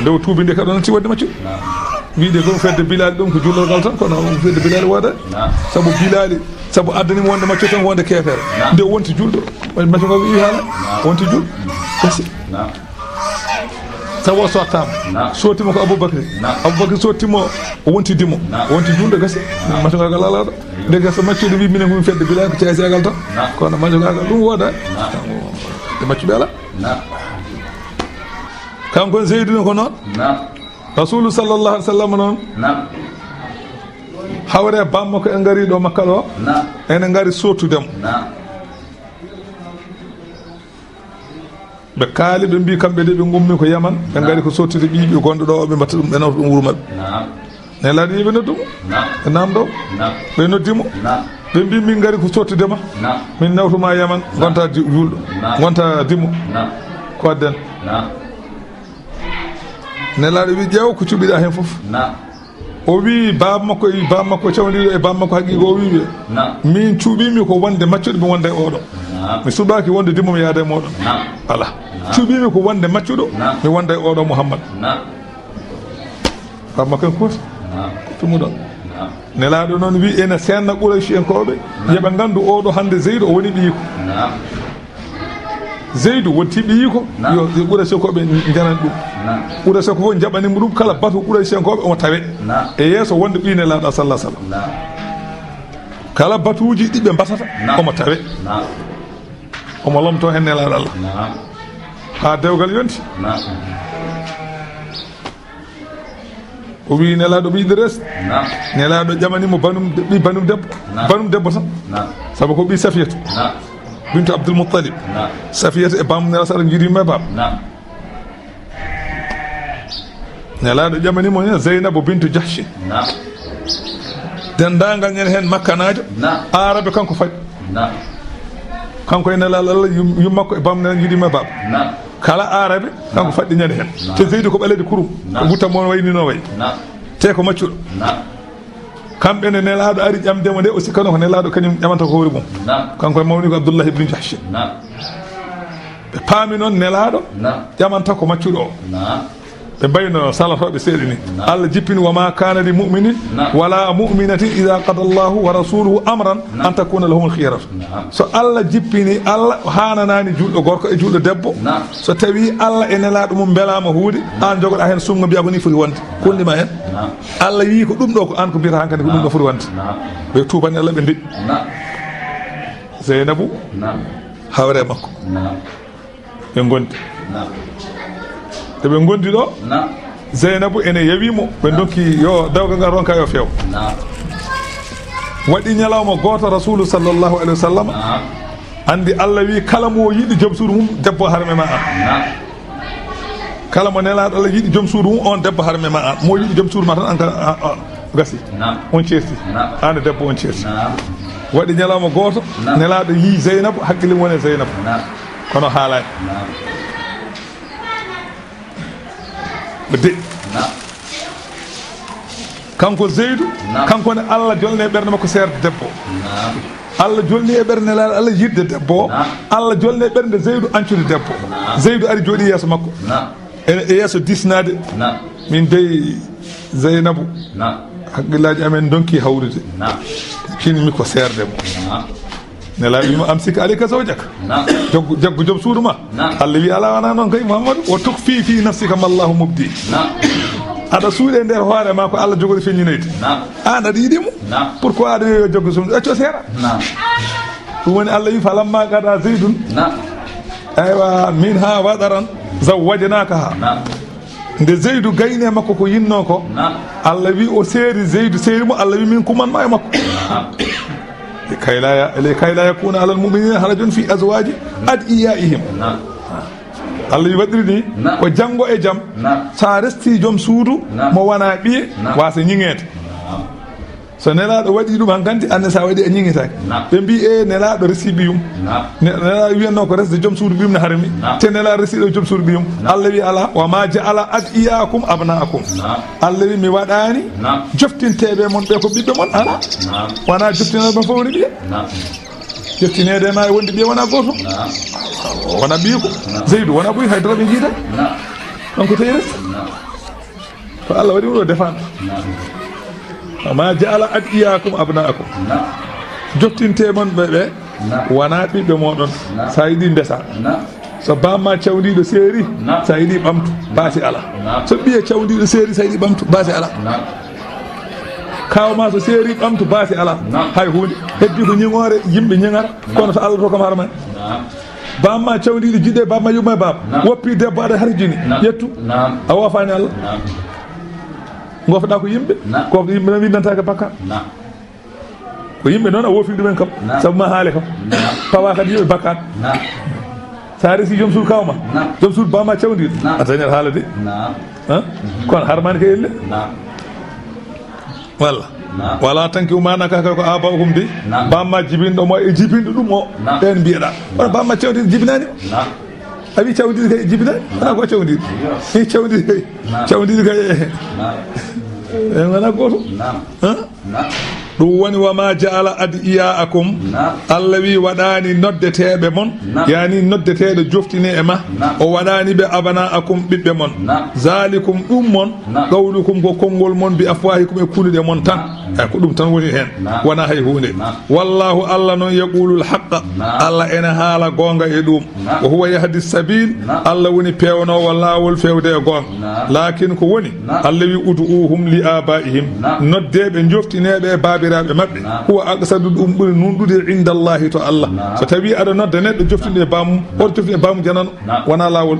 ndew tuubi nde kaɗo natti wadde maccuɗo wiide ko fedde Bilali ɗum ko jullorgal tan kono fedde Bilali woda saabu Bilali saabu addanimo wonde maccu tan wonde kefere nde wonti julɗo maccu gako wi haala wonti julɗo esi sabu o sottama sottimo ko Aboubacry sottimo o wonti dimo o wonti julɗo gasi maccu gagal alaɗo nde gasa maccuɗo wi minen komi fedde Bilali ko caysiyagal tan kono maccu gagal ɗum woda de maccuɓe ala kanko Zeydou ko noon rasulu sallallahu alaihi wasallam noon hawre bamma ko en gari ɗo Makka ɗo ene gari sottudemo ɓe kaali ɓe mbi kamɓe de ɓe gummi ko Yaman ɓe gari ko sottude ɓiɓe gonɗo ɗo ɓe mbatta ɗum ɓe nawta ɗum wuuro maɓɓe nelaɗo yiɓe noddumo ɓe namɗo ɓe noddimo ɓe mbi min gari ko sottudema min nawtuma Yaman gonta julɗo gonta dimo ko adden nelaɗo wi ƴeew ko cuɓiɗa hen foof o wi baba makko cawdiɗo e baba makko haqiqo o wiɓe min cuuɓimi ko wonde maccuɗo mi wonda e oɗo mi suɓaki wonde dimmo mi yaada e moɗon ala cuuɓimi ko wonde maccuɗo mi wonda e oɗo Mouhammad baba makko en kooti tumuɗon nelaɗo noon wi ene senna Quraysh en koɓe yooɓe gandu oɗo hande Zeydou o woni ɓiyiko Zeydou wonti ɓiyiko yo Quraysh koɓe janan ɗum Quraysh ko fof jaɓanimo ɗum kala batu Quraysh koɓe omo tawe e yeeso wonde ɓine laaɗa sallah sallam kala batuji ɗiɓe mbatata omo tawe omo lomto hen nelaɗo Allah ha dewgal yonti o wi nelaɗo ɓiɗo res nelaɗo ƴamanimo banum debbo tan saabu ko ɓi Safiyatu bintu Abdul Muttalib Safiyatu e bammu nela saɗa jiirima e bam nelaɗo ƴamanimo hen Zeynabu bintu Jahshi dendagal ñen hen makkanajo arabe kanko faƴi kanko e nelaɗo Allah yummakko e bammu nela jiirima e bam kala arabe kanko faɗɗi ñande hen te Zeydou ko ɓalede kurum ko guttanmo waynino way te ko maccuɗo kamɓe ne nelaɗo ari ƴamdemo nde o sikkano ko nelaɗo kañum ƴamanta ko hoore mum kanko e mawni ko Abdoullahi ibn Jahsh ɓe paami noon nelaɗo ƴamanta ko maccuɗo o ɓe mbayno salatoɓe seeɗa ni Allah jippini wa ma kana li muminin wala muminatin ida qada Allahu wa rasuluhu amran an takuna lahumul khiyaratu so Allah jippini Allah hananani julɗo gorko e julɗo debbo so tawi Allah e nelaɗo mum belama huude an jogoɗa hen sumga mbiya ko ni foti wonde kondima hen Allah yi ko ɗum ɗo ko an ko mbiyata hankadi ko ɗum ɗo foti wonde ɓe tubani Allah ɓe deƴƴi Zeynabu hawre makko ɓe gondi te ɓe gondi ɗo Zeynabu ene yawimo ɓe donki yo dawgal ngal ronka yo feew waɗi ñalawma goto rasulu sallllahu alayhi wa sallam andi Allah wi kala mo yiɗi joom suudu mum debbo harme ma an kala mo nelaɗo Allah yiɗi joom suudu mum on debbo harme ma an mo yiɗi joom suudu ma tan an ka gasi on certi an debbo on certi waɗi ñalawma goto nelaɗo yi Zeynabu haqqille woni Zeynabu kono haalani de kanko Zeydou kanko ne Allah jolni e ɓerde makko serde debbo Allah jolni e ɓerde nelaɗo Allah yidde debbo Allah jolni e ɓerde Zeydou ancude debbo Zeydou ari jooɗi yeeso makko e yeeso disnade min dey Zeynabu haqqillaji amen donki hawrude kinmi ko serde mo nelaɗo wima am sikka aleyka zawjaka jaggu joom suudu ma Allah wi ala wona noon kay Mouhamadou o tukfi fi nafsika ma Allahu mubdi aɗa suuɗe nder hoore ma ko Allah jogori feññinoyde an aɗa yiɗimo pourquoi aɗa wiyo jaggu suudu acco seeɗa ɗum woni Allah wi falamma qada Zeydun aywa min ha wadaran zawwajnaka ha nde Zeydou gayne makko ko yinno ko Allah wi o seeri Zeydou seerimo Allah wi min kumanma e makko لكي لا يكون على المؤمنين حرج في أزواج أدعيائهم Allah wi waɗiri ni ko janngo e jam sa resti joom suudu mo wona ɓiye wasa ñiŋede so nelaɗo waɗi ɗum hankanti anne sa waɗi a ñiŋitaki ɓe mbi e nelaɗo resi ɓiyum nelaɗo wiyanno ko resde joom suudu ɓiyum ne harmi te nelaɗo resiɗo joom suudu ɓiyum Allah wi ala wa ma jaala adiyakum abnaakum Allah wi mi waɗani joftinteɓe mon ɓe ko ɓiɓɓe mon ala wona joftinoɓe fof woni ɓiye joftinede ma e wonde ɓiye wona goto wona ɓiye ko Zeydou wona ɓoyi haydara ɓe jiida ɗon ko tawi resta ko Allah waɗi ɗo défendre ma jaala adiyakum abnaakum joftinte mon ɓe wona ɓiɓɓe moɗon sa yiiɗi ndesa so bamma cawdiɗo seeri sa yiiɗi ɓamtu baasi ala so ɓiye cawdiɗo seeri sa yiiɗi ɓamtu baasi ala kawma so seeri ɓamtu baasi ala hay hunde heddi ko ñiŋore yimɓe ñiŋara kono so Allah to kam harmani bamma cawdiɗo jiɗe bamma yumma e baba woppi debbo aɗa harjini ƴettu a wofani Allah gofɗa ko yimɓe ko yimɓe noon windantake bakka ko yimɓe noon a wofi ɗumen kam saabu ma haale kam pawa kadi yimɓe bakkat sa resi joom suudu kawma joom suudu bamma cawdiɗo a dañat haala de kono harmani ko elle walla wala tanki umanaka ko aba hum de bamma jibinɗo mo e jibinɗo ɗum o ɓen mbiyeɗa kono bamma cawdiɗo jibinani a wi cawdiɗo kay jibinani wona ko cawdiɗo i cawdiɗo kay cawdiɗo kay wona goto ɗum woni wama jaala adiyaakum Allah wi waɗani noddeteɓe mon yani noddeteɗo joftini e ma o waɗani ɓe abanaakum ɓiɓɓe mon zalikum ɗum mon qawlukum ko konngol mon bi afwahikum e kuluɗe mon tan e ko ɗum tan woni hen wona hay hunde wallahu Allah noon yaqulul haqqa Allah ene haala gonga e ɗum o huwa yahdi sabil Allah woni pewnowo lawol fewde e gonga lakin ko woni Allah wi udu'uhum li abaihim noddeɓe joftineɓe e babiraɓe mabɓe huwa aqsadu ɗum ɓuri nunɗude indallahi to Allah so tawi aɗa nodda neɗɗo joftinde e bamum oto joftinde e bamum janano wona lawol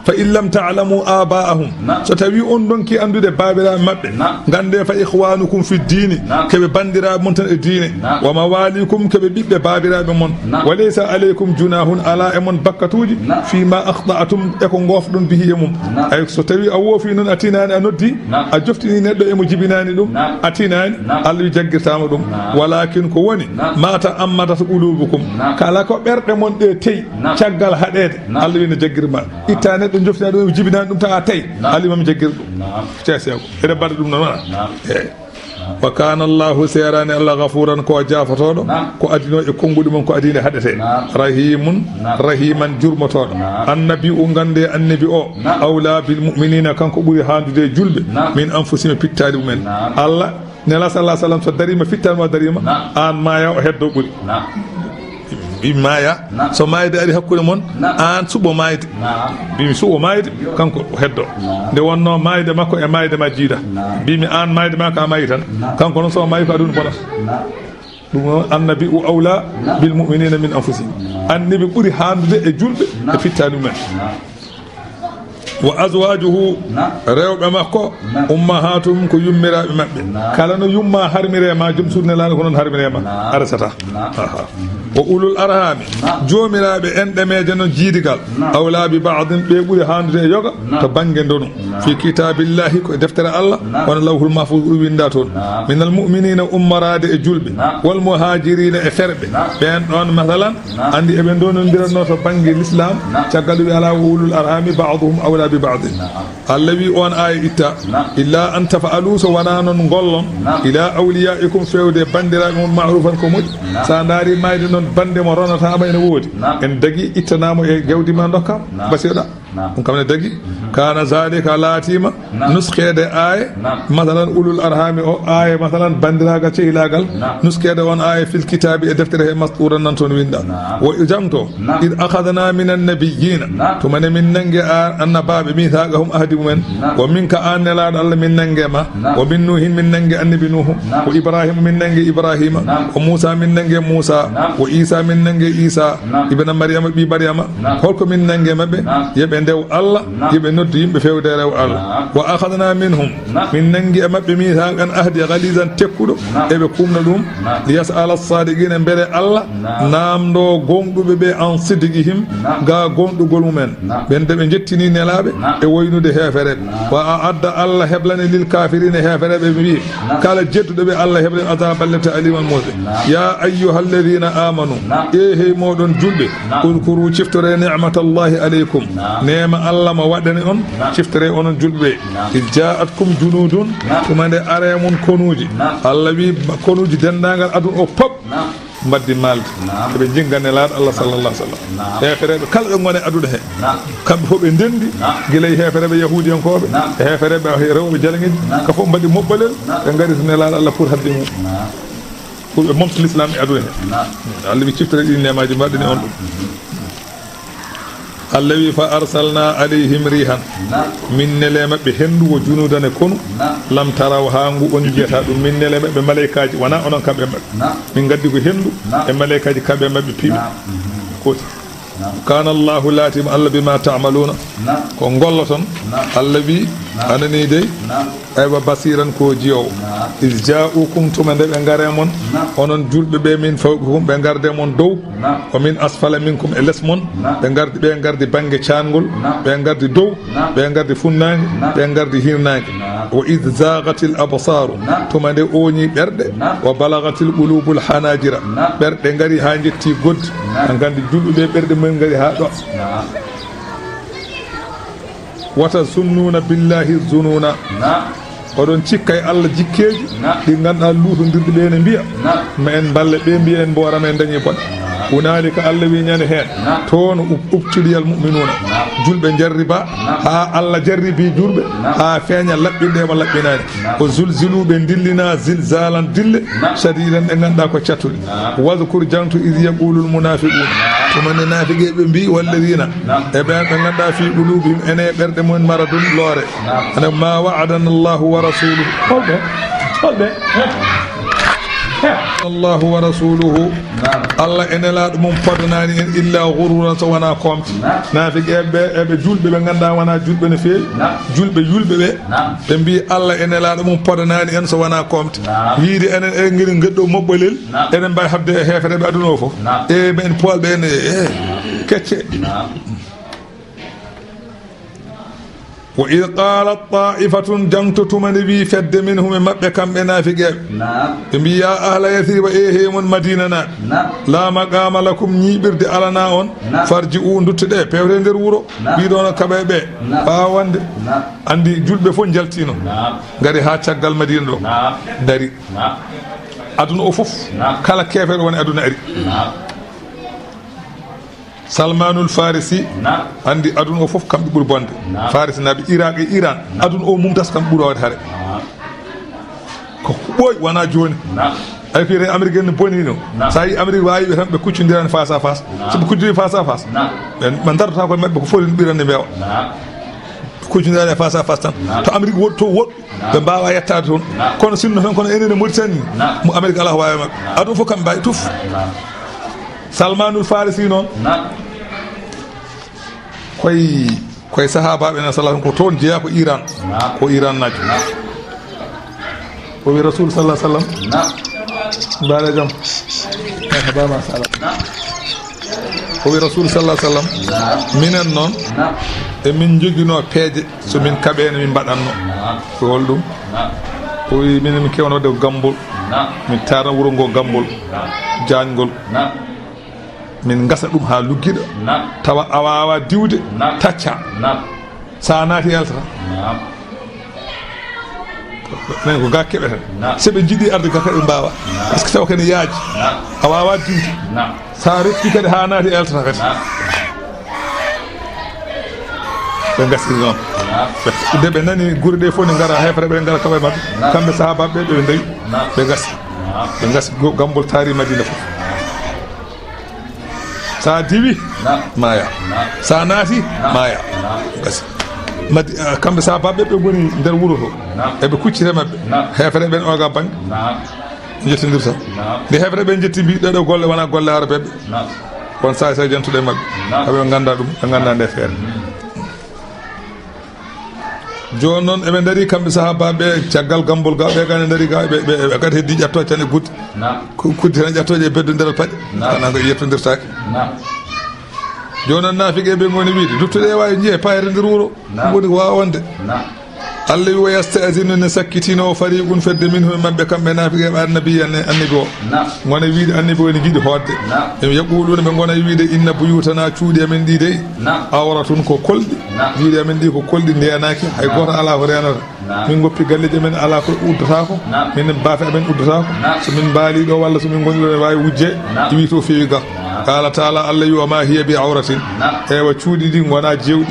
fa in lam ta'lamu aba'ahum so tawi on donki andude babiraɓe mabɓe gande fa ikhwanukum fi dini keɓe bandiraɓe mon tan e diine wa mawalikum keɓe ɓiɓɓe babiraɓe mon wa laysa alaykum junahun ala e mon bakkatuji fima akhta'tum e ko gofɗon bihi e mum ay so tawi a woofi noon a tinani a noddi a joftini neɗɗo emo jibinani ɗum a tinani Allah wi jaggirtama ɗum walakin ko woni mata ammadat qulubukum kala ko ɓerɗe mon ɗe teyi caggal haɗede Allah wi no jaggirma itta neɗɗo joftina ɗum jibinani ɗum tawa tayi Allah wi mami jaggir ɗum ceeseko ene mbaɗa ɗum noon wona eyyi wa kana Allahu serani Allah ghafuran ko jafotoɗo ko adino e konguɗi mon ko adine haɗete rahiman jurmotoɗo annabi o gande annabi o awla bil mu'minina kanko ɓuuri handude julɓe min anfusima pittali mumen Allah nela sallah sallam so darima fittanma darima an maya o heddo ɓuuri maya so mayde ari hakkude mon an suɓo mayde mbimi suɓo mayde kanko heddo nde wonno mayde makko e mayde ma jiida mbimi an mayde ma ka mayi tan kanko noon so mayi ko aduna bonata ɗum noon annabi u awla bil mu'minina min anfusihim annabi ɓuuri handude e julɓe e fittani mumen wa azwajuhu rewɓe makko ummahatum ko yummiraɓe mabɓe kala no yumma harmirema joom suudu nelaɗo ko noon harmirema arsata wa ulul arhami jomiraɓe enɗemeje noon jiidigal awlaabi baadin ɓe ɓuuri handude e yoga to banggue ndonu fi kitabillahi ko deftere Allah wona lawhul mahfuz winda toon minal mu'minina ummarade e julɓe wal muhajirina e ferɓe ɓen ɗon masalan andi eɓe ndonodiranno to banggue l'islam caggal wi ala wa ulul arhami baaduhum awla bi baadin Allah wi on aya itta illa an tafa'alu so wona noon gollon ila awliyaikum fewde bandiraɓe mum ma'rufan ko moƴƴi sa daari mayde noon bande mo ronatama ene woodi en dagui ittanamo e gewdi ma dokkam basiɗa ɗum kam ne dagui kana zalika laatima nuskede aya masalan ulul arhami o aya masalan bandiragal cehilagal nuskede on aya fil kitabi e deftere he masturan nan toon winda wo jamto id akhadna min annabiyina tumane min nangue annabaɓe mithaqahum ahdi mumen wa minka an nelaɗo Allah min nangue ma wa min nuhin min nangue annabi nuhu wa ibrahima min nangue ibrahima wa musa min nangue musa wa isa min nangue isa ibna maryama ɓi maryama holko min nangue mabɓe yeɓe ndew Allah yiɓe noddu yimɓe fewde rew Allah wa akhadna minhum min nangi e mabɓe mithaqan ahdi ghalizan tekkuɗo eɓe kumna ɗum liyas'ala as-sadiqina mbele Allah namdo gonɗuɓe ɓe an sidqihim ga gonɗugol mumen ɓen de ɓe jettini nelaɓe e woynude hefereɓe wa a'adda Allah heblani lil kafirina hefereɓe wi kala jedduɗo ɓe Allah heblani azaballata aliman mosɓe ya ayyuhalladhina amanu hey moɗon julɓe udkuru ciftore ni'matallahi alaykum nema Allah ma waɗani on ciftore onon julɓe il ja'atkum junudun tumande aremun konuji Allah wi konuji dendagal adun o pop mbaddi malde eɓe jinggane laaɗo Allah sallallah alih sallam hefereɓe kala ɓe gone aduɗo he kamɓe fof ɓe ndendi guila e hefereɓe yahudiyankoɓe e hefereɓe rewɓe jalegueji ka fof mbaɗi moɓɓalel ɓe gaari to nelaɗo Allah pour hadde mum pour ɓe momta l'islam e aduɗo he Allah wi ciftore ɗi nemaji mbaɗani on ɗum Allah wi fa arsalna alayhim rihan min nele mabɓe hendu wo junudane konu lam taraw ha ngu on jiyata ɗum min nele mabɓe malaikaji wona onon kamɓe mabɓe min gaddi ko hendu e malaikaji kamɓe mabɓe piiɓe koti kana Allahu latim Allah bima ta'maluna ko golloton Allah wi anani dey aywa basiran ko jiyowo is ja'ukum tuma nde ɓe gare mon onon julɓe ɓe min fawqikum ɓe garde mon dow o min asfala minkum e less mon ɓe gardi banggue cangol ɓe gardi dow ɓe gardi funnangue ɓe gardi hirnangue wa id zagatil absaru tuma nde oñi ɓerɗe wa balagatil qulubul hanajira ɓerɗe gari ha jetti goddi an gandi julɓe ɓe ɓerɗe mumen gari ha ɗo wata sunnuna billahi zununa oɗon cikka e Allah jikkeji ɗi ganduɗa lutodirɗe ɓe ne mbiya ma en balle ɓe mbiya en mborama en dañi boɗɗe hunalika Allah wi ñande hen toon ubtuliyal mu'minuna julɓe jarriba ha Allah jarribi julɓe ha feeña laɓɓinɗe mo laɓɓinani o zulziluɓe dillina zilzalan dille sadidan ɗe ganduɗa ko cattuɗe wadkur jantu id yaqulul munafiquna tumane nafiqeɓe mbi walladina e ɓen ɓe ganduɗa fi qulubihim ene ɓerɗe mumen maradun loore ane ma wa'adana Allahu wa rasuluhu holɓe Allahu wa rasuluhu Allah enelaɗo mum poddanani en illa ghururan so wona komti nafiqeɓe eɓe julɓe ɓe ganduɗa wona julɓe no fewi julɓe yulɓe ɓe mbi Allah enelaɗo mum poddanani en so wona komti wiide enen eɗen gueɗi gueɗɗo moɓɓolel eɗen mbawi habde e hefereɓe aduna o foof e ɓen poolɓe ene kecce wa id qalat ta'ifatun jangtotumani wi fedde minhum e mabɓe kamɓe nafiqeɓe ɓe mbi ya ahla yathriba e hemon madina naɓe la maqama lakum ñiɓirde alana on farji u dutteɗe pewre nder wuuro ɓiɗono kaɓe ɓe ɓawande andi julɓe fof jaltino gari ha caggal madina ɗo dari aduna o foof kala kefeɗo woni aduna ari Salmanul Farisi andi aduna o foof kamɓe ɓuuri bonde Farisi naɓe Iraq e Iran aduna o mumtas kamɓe ɓuuri wawde haare ko ɓooy wona joni ay fiyete Amérique ne bonino sa yi Amérique wawiɓe tan ɓe kuccodirani face à face soɓe kuccodiri face à face ɓe dardata koye mabɓe ko foti no ɓirande mbewa kuccodirani face à face tan to Amérique woɗ to woɗɗo ɓe mbawa yettade toon kono sinno tan kono enen e Mauritanie mo Amérique ala ko wawi mabɓe aduna foof kamɓe mbawi tuf Salmanul Farisi noon koye sahabaɓe na sallah ko toon jeeya ko Iran najo o wi Rasul sallah sallam mbaɗe jaam bama salam o wi Rasul sallah sallam minen noon emin joguino peeje somin kaɓene min mbaɗanno ko holɗum o wi minen min kewno wadde ko gambol min tarna wuuro ngo gambol jañgol min gasa ɗum ha luggiɗo tawa a wawa diwde tacca sa naati eltata nen ko ga keɓe tan seɓe jiiɗi arde ga kadi mbawa par ce que taw kene yaaji a wawa diwde sa rekki kadi ha naati eltata kadi ɓe gasi noon nde ɓe nani guure ɗe fof ne gara hefere ɓe gara kaɓe mabɓe kamɓe sahabaɓe ɓe dawi ɓe gasi gambol taari Madina fof sa diwi maya sa naati maya gasi kamɓe sahabaɓe ɓe goni nder wuuro to eɓe kuccite mabɓe hefere ɓen oga banggue jettidirta nde hefere ɓe jetti mbi ɗeɗo golle wona golle arabeɓe won sa jantuɗe mabɓe haɓe ganda ɗum ɓe ganda nde feere joni noon eɓe daari kamɓe sahabaɓe caggal gambol ga ɓe gane daari ga ɓe kadi heddi ƴattoje tan e gudde kudde tan ƴattoje e beddoderal paɗe kana ko yettodirtake joni noon naafigue ɓe goni wiide duttoɗe wawi jiiye payre nder wuuro woni ko wawande Allah wi wa yasta'zinu ne sakkitino fariqun fedde minhum mabɓe kamɓe naafigue ɓe annabi o gona wiide annabi woni jiiɗi hodde ɓe yaquluna ɓe gona wiide inna buyutana cuuɗi amen ɗi dey awratun ko kolɗi juuɗe amen ɗi ko kolɗi ndenaki hay goto ala ko renata min goppi galleji amen ala ko uddotako min baafe amen uddotako so min baali ɗo walla so min goni ɗo ne wawi wujje wi to fewi ga qala taala Allah wi wa ma hiya bi awratin ewa cuuɗi ɗi gona jewɗi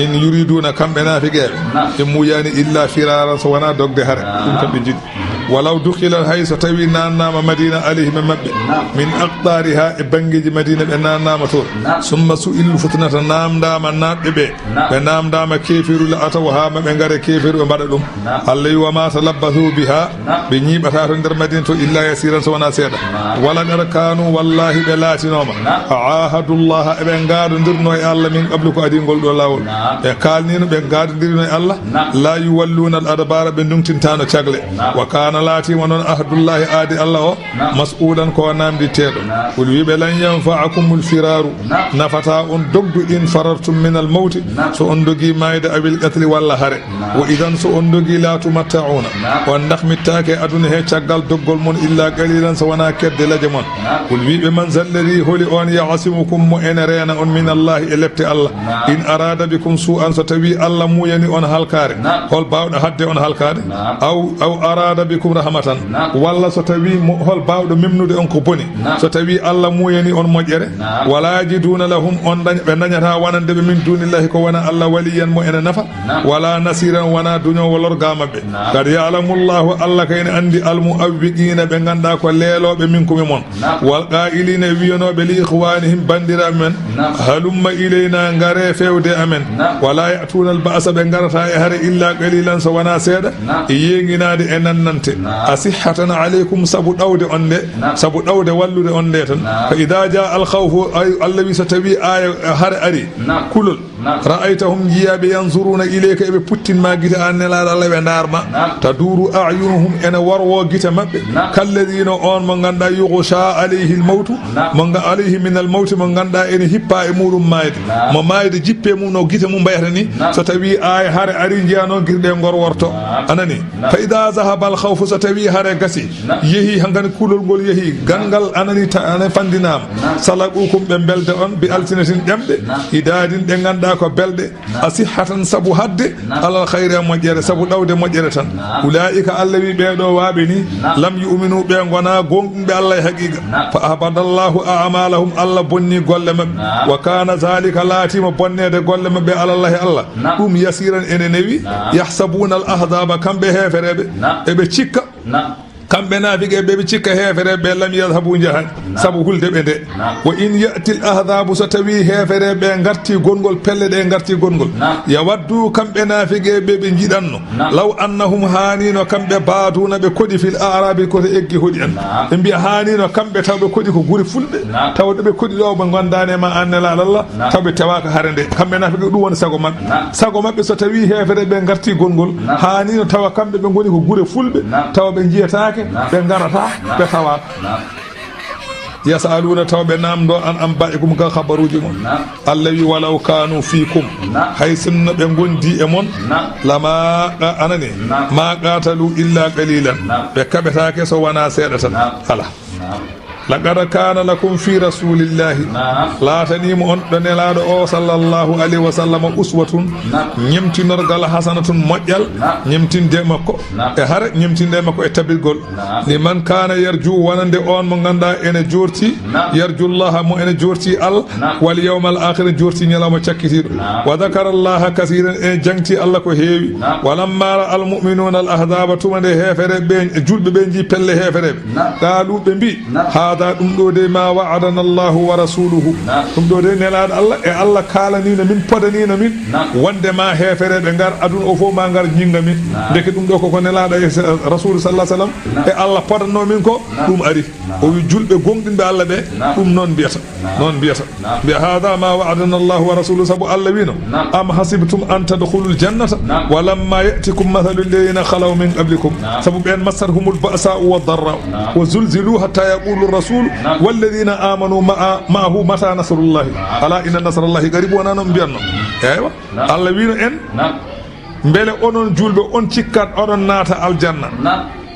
in yuriduna kamɓe naafiqeɓe ɓe muyani illa firaran so wona dogde haare ɗum kamɓe jiɗi walaw dukhila hay so tawi nannama madina alayhi men mabɓe min aqdariha e banggueji madina ɓe nannama toon summa su'ilu futnata namdama namɓe ɓe namdama kefiru la ataw ha maɓe gaare kefiru ɓe mbaɗa ɗum Allah wi wa ma talabbathu biha ɓe ñiɓata to nder madina to illa yasiran so wona seeɗa wala qad kanu wallahi ɓe laatinoma ahadullaha eɓe gadodirno e Allah min qablu ko adi ngol ɗo lawol ɓe kalnino ɓe gadodirno e Allah la yuwalluna al adbara ɓe ndumtintano cagle wa kana laatima noon ahdullahi aadi Allah o mas'ulan ko namdi teɗo wol wiɓe lan yanfa'akumul firaru nafata on dogdu in farartum min al mawti so on dogi mayde awil qatli walla hare wa idan so on dogi la tumatta'una on dakhmittake aduna he caggal doggol mon illa qalilan so wana kedde laje mon wol wiɓe man zallari holi on ya'asimukum mo ene reena on min Allah e lepte Allah in arada bikum su'an so tawi Allah muyani on halkare hol bawɗo hadde on halkade aw arada bikum rahmatan walla so tawi hol bawɗo memnude on ko boni so tawi Allah muyani on moƴƴere wala yajiduna lahum on ɓe dañata wonande ɓe min dunillahi ko wona Allah waliyan mo ene nafa wala nasiran wona duñowo lorga mabɓe kad ya'lamullahu Allah kayne andi almu'awwiqina ɓe ganda ko leeloɓe min kumi mon wal qa'ilina wiyanoɓe li ikhwanihim bandira men halumma ilayna ngare fewde amen wala ya'tuna al ba'sa ɓe garata e hare illa qalilan so wona seeɗa e yeeguinade e nannante asihatan alaykum sabu ɗawde on de sabu ɗawde wallude on de tan fa ida jaa al khawfu Allah wi so tawi aya hare ari kulol ra'aytahum jiyaɓe yanzuruna ilayka eɓe puttinma guite an nelaɗo Allah ɓe darma taduru a'yunuhum ene warwo guite mabɓe kalladina on mo ganduɗa yughsha alayhi al mawtu mo alayhi min al mawti mo ganduɗa ene hippa e muɗum mayde mo mayde jippe mum no guite mum mbayata ni so tawi aya hare ari jiya noon guirɗe gorworto anani fa ida zahaba al khawfu so tawi hare gasi yeehi hangani kulol ngol yeehi gangal anani ane fandinama salaqukum ɓe belde on bi altinatin ɗemɗe hidadin ɗe ganduɗa ko belde asihatan sabu hadde alal khayri e moƴƴere sabu ɗawde moƴƴere tan ulaika Allah wi ɓeɗo waaɓe ni lam yu'minu ɓe gona gonɗumɓe Allah e haqiqa fa ahbadallahu a'malahum Allah bonni golle mabɓe wa kana zalika laatima bonnede golle mabɓe alallahi Allah ɗum yasiran ene newi yahsabuna al ahzaba kamɓe hefereɓe eɓe cikka kamɓe naafiqe ɓe cikka hefereɓe lam yadhabu jahani sabu hulde ɓe nde wa in ya'ti al ahzabu so tawi hefereɓe garti gongol pelle ɗe garti gongol yawaddu kamɓe naafiqe ɓe jiɗanno law annahum hanino kamɓe baaduna ɓe koɗi fil a'rabi koto eggi hoɗi en ɓe mbiya hanino kamɓe taw ɓe koɗi ko guri fulɓe taw ɓe koɗi ɗo ɓe gondani ma annelaɗo Allah taw ɓe tewaka hare nde kamɓe naafiqe ɗum woni sago mabɓe so tawi hefereɓe garti gongol hanino tawa kamɓe ɓe goni ko gure fulɓe taw ɓe jiyatake ɓe garata ɓe tawaka yasaluna taw ɓe namdo an amba'ikum ka khabaruji mon Allah wi walaw kanu fikum hay sinno ɓe gondi e mon lama anani ma qatalu illa qalilan ɓe kaɓetake so wona seeɗa tan ala laqad kana lakum fi rasulillahi laatanimo on ɗo nelaɗo o sallallahu alayhi wa sallam uswatun ñemtinorgal hasanatun moƴƴal ñemtinde makko e hare ñemtinde makko e tabirgol liman kana yarju wonande on mo ganduɗa ene jorti yarjullaha mo ene jorti Allah wal yawmal akhir jorti ñalawma cakkitiɗo wa dhakara allaha kasiran ene jangti Allah ko heewi walamma ra al mu'minuna al ahzaba tumande hefere ɓe julɓe ɓe ji pelle hefereɓe qalu ɓe mbi hada ɗum ɗo de ma wa'adana Allahu wa rasuluhu ɗum ɗo de nelaɗo Allah e Allah kalanino min podanino min wonde ma hefereɓe ngar aduna o fof ma ngar jinga min deke ɗum ɗo koko nelaɗo e rasul sallallahu alaihi wasallam e Allah podanno min ko ɗum ari o wi julɓe gonɗinɓe Allah ɓe ɗum noon mbiyata mbiya hada ma wa'adana Allahu wa rasuluhu sabu Allah wino am hasibtum an tadkhulul jannata wa lamma ya'tikum mathalu alladhina khalaw min qablikum sabu ɓen massarhumul ba'sa'u wad darra'u wa zulzilu hatta yaqulu ar-rasul walladhina amanu ma'ahu mata nasrullahi ala inna nasrallahi qarib wona non mbiyanno eywa Allah wino en beele onon julɓe on cikkat oɗon naata aljanna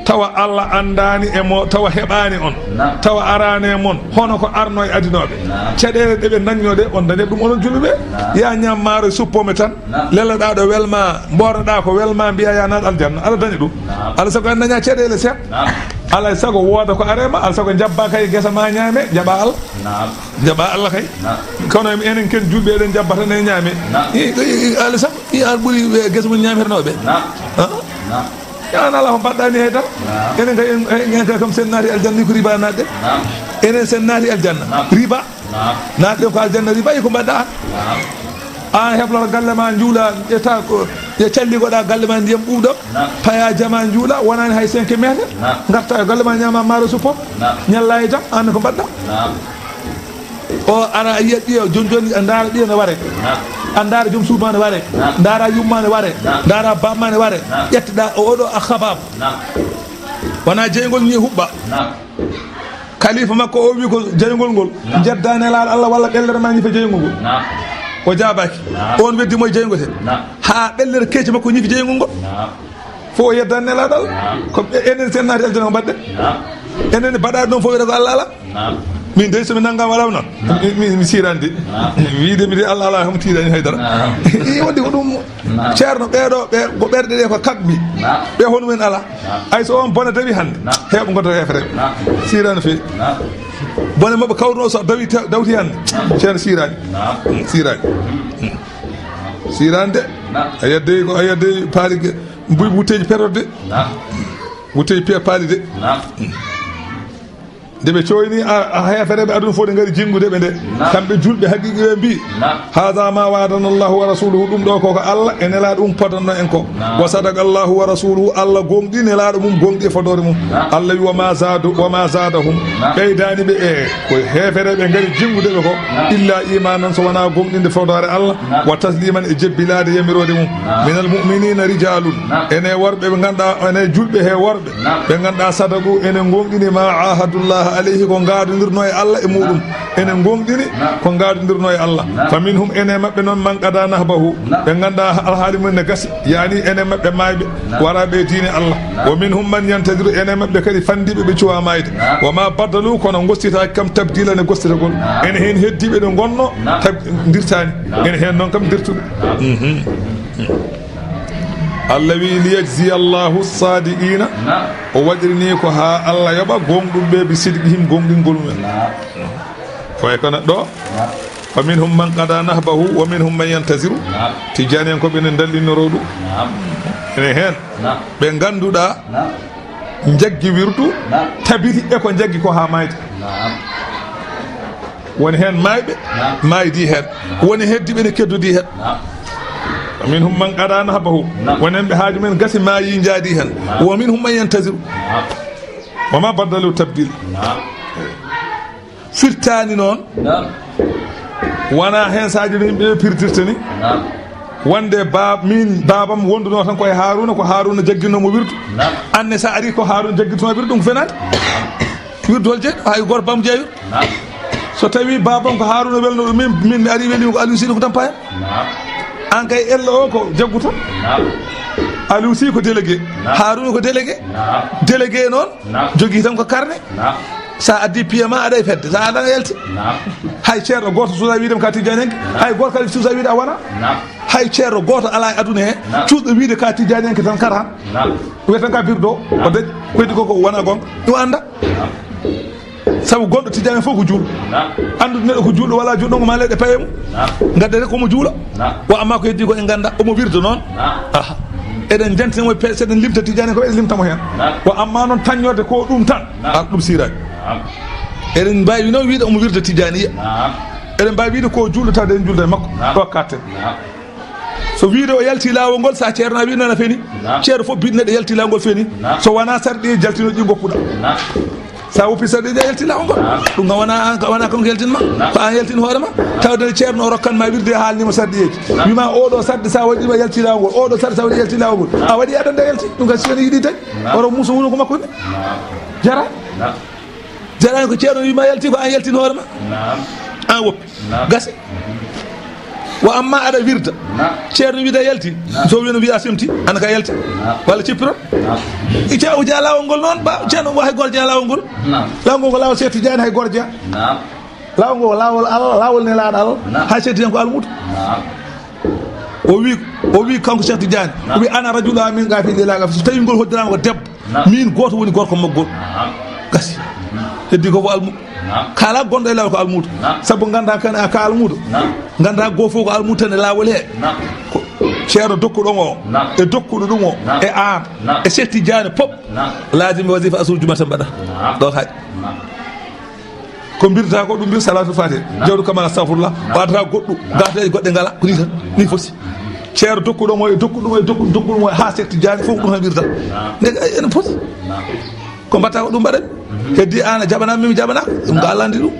tawa Allah andani e mo tawa heɓani on tawa arani e mon hono ko arno e adinoɓe caɗele ɗeɓe daññode on dañe ɗum onon julɓe ya ñam maaro e suppome tan lelaɗa ɗo welma mboroɗa ko welma mbiya ya naat aljanna aɗa dañi ɗum alay saago en daña caɗele seeɗ alay saago wooda ko arema alay saago jabba kay guesa ma ñaame jaɓa Allah kay kono enen ken julɓe eɗen jabbata ne ñaame alay saago an ɓuuri guesa mum ñamirnoɓe ala ko mbaɗɗani hay tan enen kay kam sen naati aljanna ko riba natɗe enen sen naati aljanna riba natɗe ko aljanna riba ko mbaɗɗa an heblata galle ma juula ƴetta ko e calligoɗa galle ma ndiyam ɓuuɗam paya jama juula wonani hay 5 métre garta e galle ma ñama maaro suppom ñalla e jam an ko mbaɗɗa o ara yiya ɗiyo joni daara ɗiyo ne ware andara joom suuma ne ware dara yumma ne ware dara bamma ne ware ƴetteɗa oɗo a habab wona jeygol ni huɓɓa kalifa makko o wi ko jeygol ngol jeddane laaɗo Allah walla ɓellere ma ñifa jeygol ngol o jabaki on weddimo e jeygote ha ɓellere keeci makko ñifi jeygol ngol fo o yeddane laaɗo Allah ko enen sen naati aljana ko mbaɗɗe enen mbaɗaɗi ɗon fof wiyata ko Allah ala min de somi nanggama waɗa noon mi sirande wiidemi de Allah ala kam tiiɗani haydara wadde ko ɗum ceerno ɓeeɗo ko ɓerɗe ɗe ko kakɓi ɓe honumen ala hay so on bone dawi hande heeɓa goddata hefreɓe sirani feewi bone mabɓe kawruno so dawti hande ceerno sirani de a yedde paali wutteji perode wutteji paali de nde ɓe coyni a hefereɓe aduna fof ɗe gaari jingude ɓe nde kamɓe julɓe haqiqi ɓe mbi hada ma wadana Allahu wa rasuluhu ɗum ɗo koko Allah e nelaɗo mum podanno en ko wa sadaqa Allahu wa rasuluhu Allah gonɗi nelaɗo mum gonɗi e fodore mum Allah wi wama zadahum ɓeydani ɓe e ko hefereɓe gaari jingude ɓe ko illa imanan so wona gonɗinde fodore Allah wa tasliman e jebbilade yamirode mum minal mu'minina rijalun ene worɓe ɓe ganduɗa ene julɓe he worɓe ɓe ganduɗa sadaku ene gonɗini ma ahadullah alayhi ko gadodirno e Allah e muɗum enen gonɗini ko gadodirno e Allah fa minhum ene mabɓe noon man qada nahbahu ɓe ganduɗa alhaali mum ne gasi yani ene mabɓe mayɓe waraɓe diine Allah wa minhum man yantadiru ene mabɓe kadi fandiɓe ɓe cuwa mayde wama baddalu kono gostitaki kam tabdila ne gostitagol ene hen heddiɓe ɗo gonno dirtani ene hen noon kam dirtuɓe Allah wi liyajziya Allahu sadiqina o waɗirini ko ha Allah yoɓa gonɗumɓe ɓe sidqihim gonɗingol mumen koye kono ɗo fa minhum man qada nahbahu wa minhum man yantaziru tijani en ko ɓene dallinoro ɗum ene hen ɓe ganduɗa jaggi wirdu tabiti e ko jaggi ko ha mayde woni hen mayɓe maydi hen woni heddiɓe ne keddodi hen minhum man qada nahbahu wonen ɓe haaju men gasi maayi jaadi hen wa minhum man yantaziru wama baddalu tabdil firtani noon wona hen saji ni ɓe pirtirta ni wonde min babam wonduno tan koye Haruna ko Haruna jagguinomo wirdu anne sa ari ko Haruna jagguitomo wirdu ɗum ko fenade wirdol jeeɗo hay goto bam jeeyo so tawi babam ko Haruna welno ɗum min mi ari welimi ko Aliou Sy ko tampaya an kay ello o ko jagguto Aliou Sy ko délégué Haruna ko délégué noon jogui tan ko carnet sa addi piyama aɗa e fedde sa aɗa yalti hay ceerno goto suusa wiidem ka tijani enke hay goto kadi suusa wiide a wona hay ceerno goto ala e aduna he cuuɗo wiide ka tijani enke tan kara wiya tan ka birdo o dañ koydi koko wona gonga ɗum anda sabu gonɗo tijani fof ko juulo andude neɗɗo ko juuɗo wala juuɗo ngo ma leyɗe paye mum gaddete komo juulo wa amma ko heddi ko en ganda omo wirde noon eɗen jantinemo seɗen limta tijani ko eɗen limtamo hen wa amma noon tañorde ko ɗum tan ɗum sirani eɗen mbawi noon wiide omo wirda tijaniya eɗen mbawi wiide ko juulotade en julda e makko ɗo katten so wiide o yalti lawol ngol sa ceerno a wi nana feni ceerno fof biɗ neɗɗo yalti lawol ngol feni so wona sarɗi jaltino ɗi goppuɗa sa woppi sarɗi ɗi yalti lawol ngol ɗum ga wona kanko yaltinma ko an yaltin hoorema tawde ceerno o rokkanma wirde haalnima sarɗiyeji wima oɗo sarɗi sa waɗima yalti lawol ngol oɗo sarɗi sa waɗi yalti lawol ngol a waɗi adande yalti ɗum ga soni yiiɗi tawi oro muso wuno ko makko ne jara jarani ko ceerno wima yalti ko an yaltin hoorema an woppi gasi wa amma aɗa wirda ceerno wiide yalti so wino wiya simti ana ka yalti walla cippiro ceew ja lawol ngol noon ba ceerno hay goto ja lawol ngol lawol ngol ko lawol Cheikh Tidiane hay goto ja lawol ngol lawol Allah lawol ne laaɗo Allah hay Cheikh Tidiane ko almudo o wi kanko Cheikh Tidiane o wi ana rajula min gafi lilaga so tawi ngol hoddirama ko debbo min goto woni gorko maggol gasi heddi ko almudo kala gonɗo e lawol ko almudo saabu ganda kan ka almudo ganda goto fof ko almudo tan e lawol he ko ceerno dokkuɗon o e dokkuɗo ɗum o e an e Cheikh Tidiane pop laazimi wasifa asur jumata mbaɗa ɗo haaji ko mbirta ko ɗum mbir salatul fatih jawdu kamal astahfirullah wadata goɗɗo gataji goɗɗe ngala ko ni tan ni foti ceerno dokkuɗon o e dokkuɗum e dokkuɗum o ha Cheikh Tidiane fof ɗum tan mbirta ndega ene foti ko mbatta ko ɗum mbaɗaɓe heddi an a jaɓana mimi jaɓanaka ɗum ko Allah andi ɗum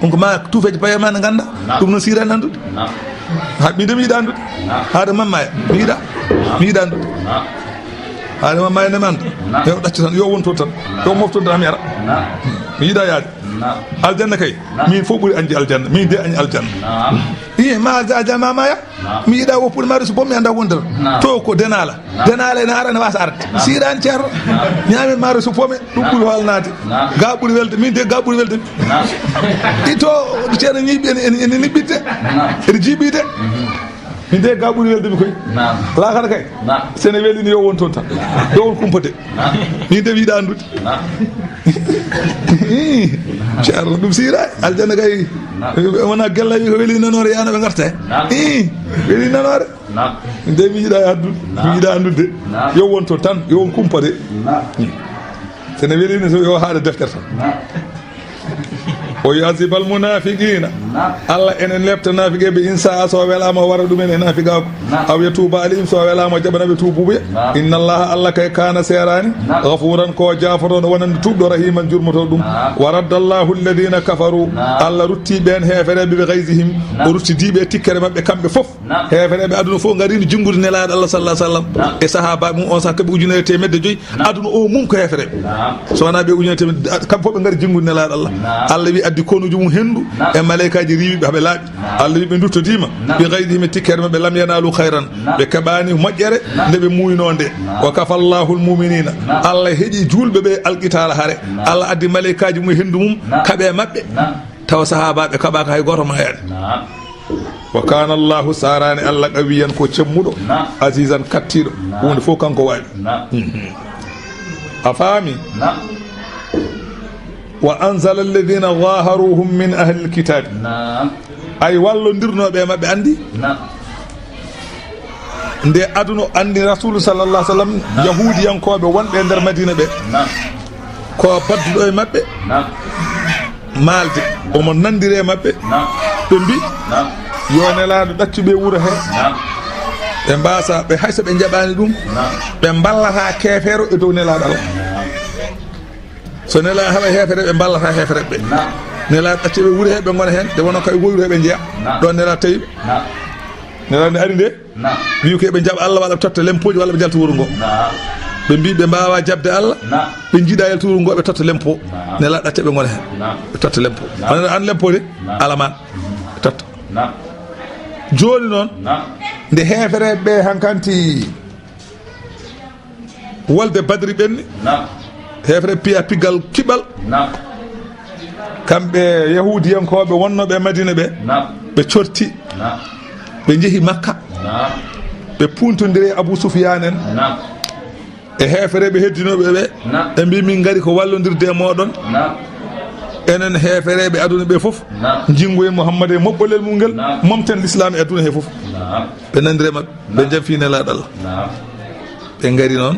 ɗum ko ma tuufeje payema ne ganda ɗum noon sirani andude mide mi yiiɗa andude haade mammaya mi yiiɗa andude haade mammaya nemanta yo ɗacca tan yo wonto tan yo moftoɗo tan mi ara mi yiiɗa yaade aljanna kay min fof ɓuuri anji aljanna min de añi aljanna ma aljanna mamaya mi yiiɗa woppude maɗo so boom mi anda wondere to ko denala ene ara ne wasa arde sirani ceerno ñaami maaro so fome ɗum ɓuuri holnade ga ɓuuri welde min de ga ɓuuri welde mi to ceerno ñiiɓi ene niɓɓitte ene jiiɓide min de ga ɓuuri weldemi koye lakata kay sene welini yo won toon tan yo won kumpa de min de wiiɗa andude ceerno ɗum siira aljanna kay wona gellawi ko weeli nanore yanoɓe garta he weeli nanore min de mi yiiɗa andude yo won toon tan yo won kumpa de sene welini so yo haade deftere tan o yasiba almunafiqina Allah enen lepta nafiqeɓe insa so welama wara ɗumen e nafigako aw yatuba alayhim so welama jaɓanaɓe tubuɓe inna allaha Allah kay kana serani ghafuran ko jafotoɗo wonande tuɓɗo rahiman jurmoto ɗum wa radda allahu alladina kafaru Allah rutti ɓen hefereɓe ɓe gaysihim o ruttidiɓe tikkere mabɓe kamɓe foof hefereɓe aduna fof garini junggude nelaɗo Allah sallah sallam e sahaba mum on sah kaɓe ujunere temedde joyyi aduna o mum ko hefereɓe so wona ɓe ujunere temedde kamɓe foof ɓe gari junggude nelaɗo Allah Allah wi addi konuji mum hendu e malaikaji riwiɓe haɓe laaɓi Allah wi ɓe duttodima ɓe gaydihim e tikkere mabɓe lam yanalu hayran ɓe keɓani moƴƴere nde ɓe muyno nde wa kafa llahu lmuminina Allah heeƴi julɓe ɓe alqitala haare Allah addi malaikaji mum hendu mum kaɓe mabɓe tawa sahabaɓe kaɓaka hay goto mayani wa kana allahu sarani Allah qawiyan ko cemmuɗo azizan kattiɗo hunde fof kanko wawi a faami wa anzala alladhina zaharuhum min ahli alkitab ay wallondirnoɓe mabɓe andi nde aduna andi rasulu sallallahu alaihi wasallam yahudiyankoɓe wonɓe nder madina ɓe ko badduɗo e mabɓe malde omo nandire mabɓe ɓe mbi yo nelaɗo ɗaccuɓe wuuro he ɓe mbasa ɓe hayso ɓe jaɓani ɗum ɓe ballata kefero e dow nelaɗo Allah so nela haɓa hefere ɓe ballata hefere ɓe nela ɗacceɓe wuuri he ɓe gona hen nde wono kay woyru he ɓe jeeya ɗon nela tawi nela nde ari nde wi ko ɓe jaɓa Allah walla ɓe totta lempoji walla ɓe jalta wuuro ngo ɓe mbi ɓe mbawa jabde Allah ɓe jiiɗa yalta wuuro ngo ɓe totta lempo nela ɗacce ɓe gona hen ɓe totta lempo an lempo de alaman ɓe totta joni noon nde hefere ɓe hankanti wolde badri ɓenni hefere piya piggal kiɓal kamɓe yahudiyankoɓe wonnoɓe madina ɓe ɓe corti ɓe jeehi makka ɓe puntodiri abou soufiane en e hefere ɓe heddinoɓe ɓe ɓe mbi min gari ko wallodirde e moɗon enen hefereɓe aduna ɓe foof jingo e mouhammad e moɓɓolel mum ngel momten l'islam e aduna he foof ɓe nandire mabɓe ɓe jam fi nelaɗo Allah ɓe ngari noon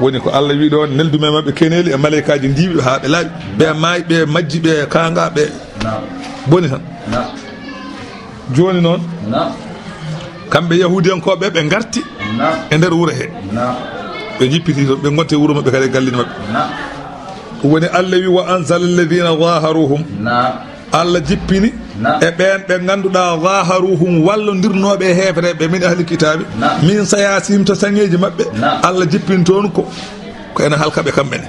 woni ko Allah wi ɗo neldume mabɓe keneli e malaikaji ndiɓe ha ɓe laaɓi ɓe maayi ɓe majji ɓe kanga ɓe boni tan joni noon kamɓe yahudiyankoɓe ɓe garti e nder wuuro he ɓe jippiti toon ɓe gonte wuuro mabɓe kadi gallini mabɓe ɗum woni Allah wi wa anzala alladina zaharuhum Allah jippini e ɓen ɓe ganduɗa zaharuhum wallodirnoɓe e hefreɓe min ahli kitabe min sayasim to saŋeji mabɓe Allah jippini toon ko ene halkaɓe kamɓene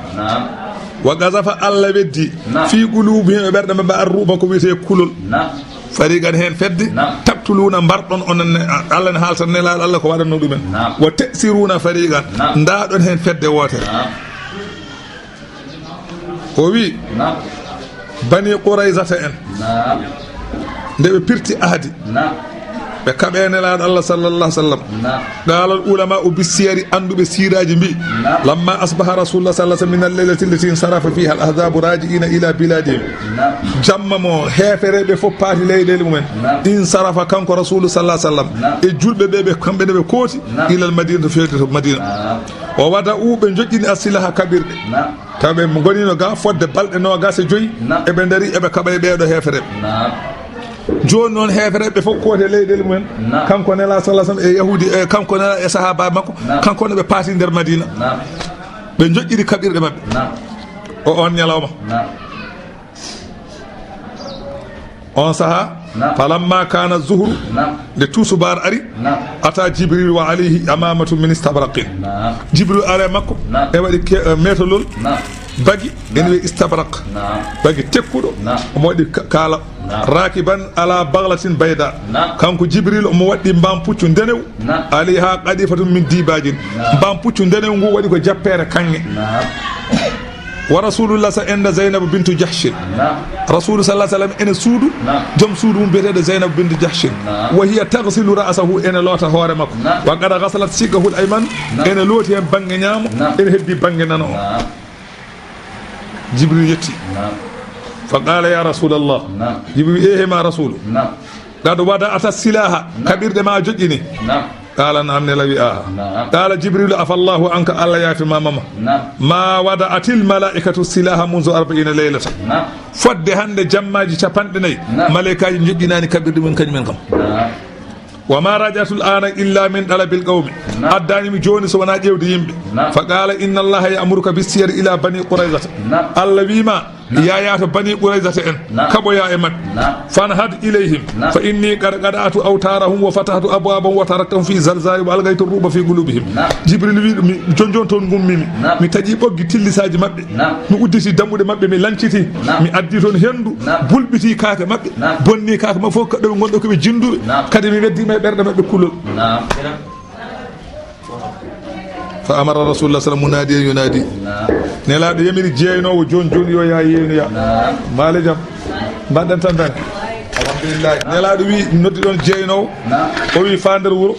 wa gazafa Allah weddi fi qulubihim e ɓerɗe mabɓe arruba ko wiyete kulol fariqan hen fedde tabtuluna mbarɗon onon Allah ne haalta nelaɗo Allah ko waɗanno ɗumen wa tasiruna fariqan ndaɗon hen fedde wotere o wi bani quraysata en nde ɓe pirti ahdi ɓe kaɓe nelaɗo Allah sallallahu sallam qala ulama u bisiyari anduɓe siraji mbi lamma asbaha rasulullah sallallahu min al-laylati allati sarafa fiha al-ahzabu raji'ina ila biladihim jamma mo hefereɓe fof paati leyɗele mumen in sarafa kanko rasulullah sallallahu sallam e julɓe ɓe kamɓe ne ɓe kooti ila al-madina to fewde to madina o wada ɓe joƴƴini asilaha kaɓirɗe tawe mo gonino ga fodde balɗe nogas e joyyi eɓe daari eɓe kaɓa e ɓeɗo hefereɓe joni noon hefereɓe fof kote leyɗele mumen kanko nela sallah sallam e yahudi e kanko nela e sahaba makko kanko ne ɓe paati nder madina ɓe joƴƴiri kaɓirɗe mabɓe o on ñalawma on saaha falamma kana zuhru nde tusubar ari ata jibril wa alayhi amamatu min istabraqin jibril are makko e waɗi metolol bagi ene wiye istabraq bagi tekkuɗo omo waɗi kaala rakiban ala baglatin bayda kanko jibril omo waɗɗi mbam puccu ndenew alayha qadifatum min dibajin mbam puccu ndenew ngu waɗi ko jappere kanŋe wa rasulullah sa enda zainab bintu jahshin rasul sallallahu alaihi wasallam ene suudu joom suudu mum biyeteɗo zainab bintu jahshin wa hiya taghsilu ra'sahu ene loota hoore makko wa qad ghasalat sigahu al-ayman ene looti hen bangge ñaamo ene heddi bangge nano o jibril yetti fa qala ya rasulallah jibril ehema rasulu gaɗo wada ata silaha kaɓirɗe ma joƴƴini qala naam ne lawi aha qala jibril afallahu anka Allah yaafi mama ma wada atil malaikatu silaha munzu 40 laylata fodde hande jammaji capanɗe nayyi malaikaji joƴƴinani kaɓirɗe mum kañumen kam wa ma rajatul ana illa min dalabil qawmi addanimi joni so wona ƴewde yimɓe fa qala inna allaha ya'muruka bis-siyar ila bani quraizata Allah wima yaya to bani quraizata en kaɓoya e mabɓe fanhad ilayhim fa inni qad qada'tu awtarahum wa fatahtu abwaban wa taraktahum fi zalzali wa alghaytu ruba fi qulubihim jibril wi mi jonjon toon gummimi mi taƴi ɓoggi tillisaji mabɓe mi udditi dammuɗe mabɓe mi lanciti mi addi toon hendu bulɓiti kaake mabɓe bonni kaake mabɓe fof kaɗo gonɗo koɓe jinduɓe kadi mi weddima e ɓerɗe mabɓe kulol fa amara rasulullah sallam munadi en yunadi nelaɗo yamiri jeynowo joni joni yo ya yeynoya maale jaam mbaɗɗen tan tan alhamdulillah nelaɗo wi noddi ɗon jeynowo o wi fa nder wuuro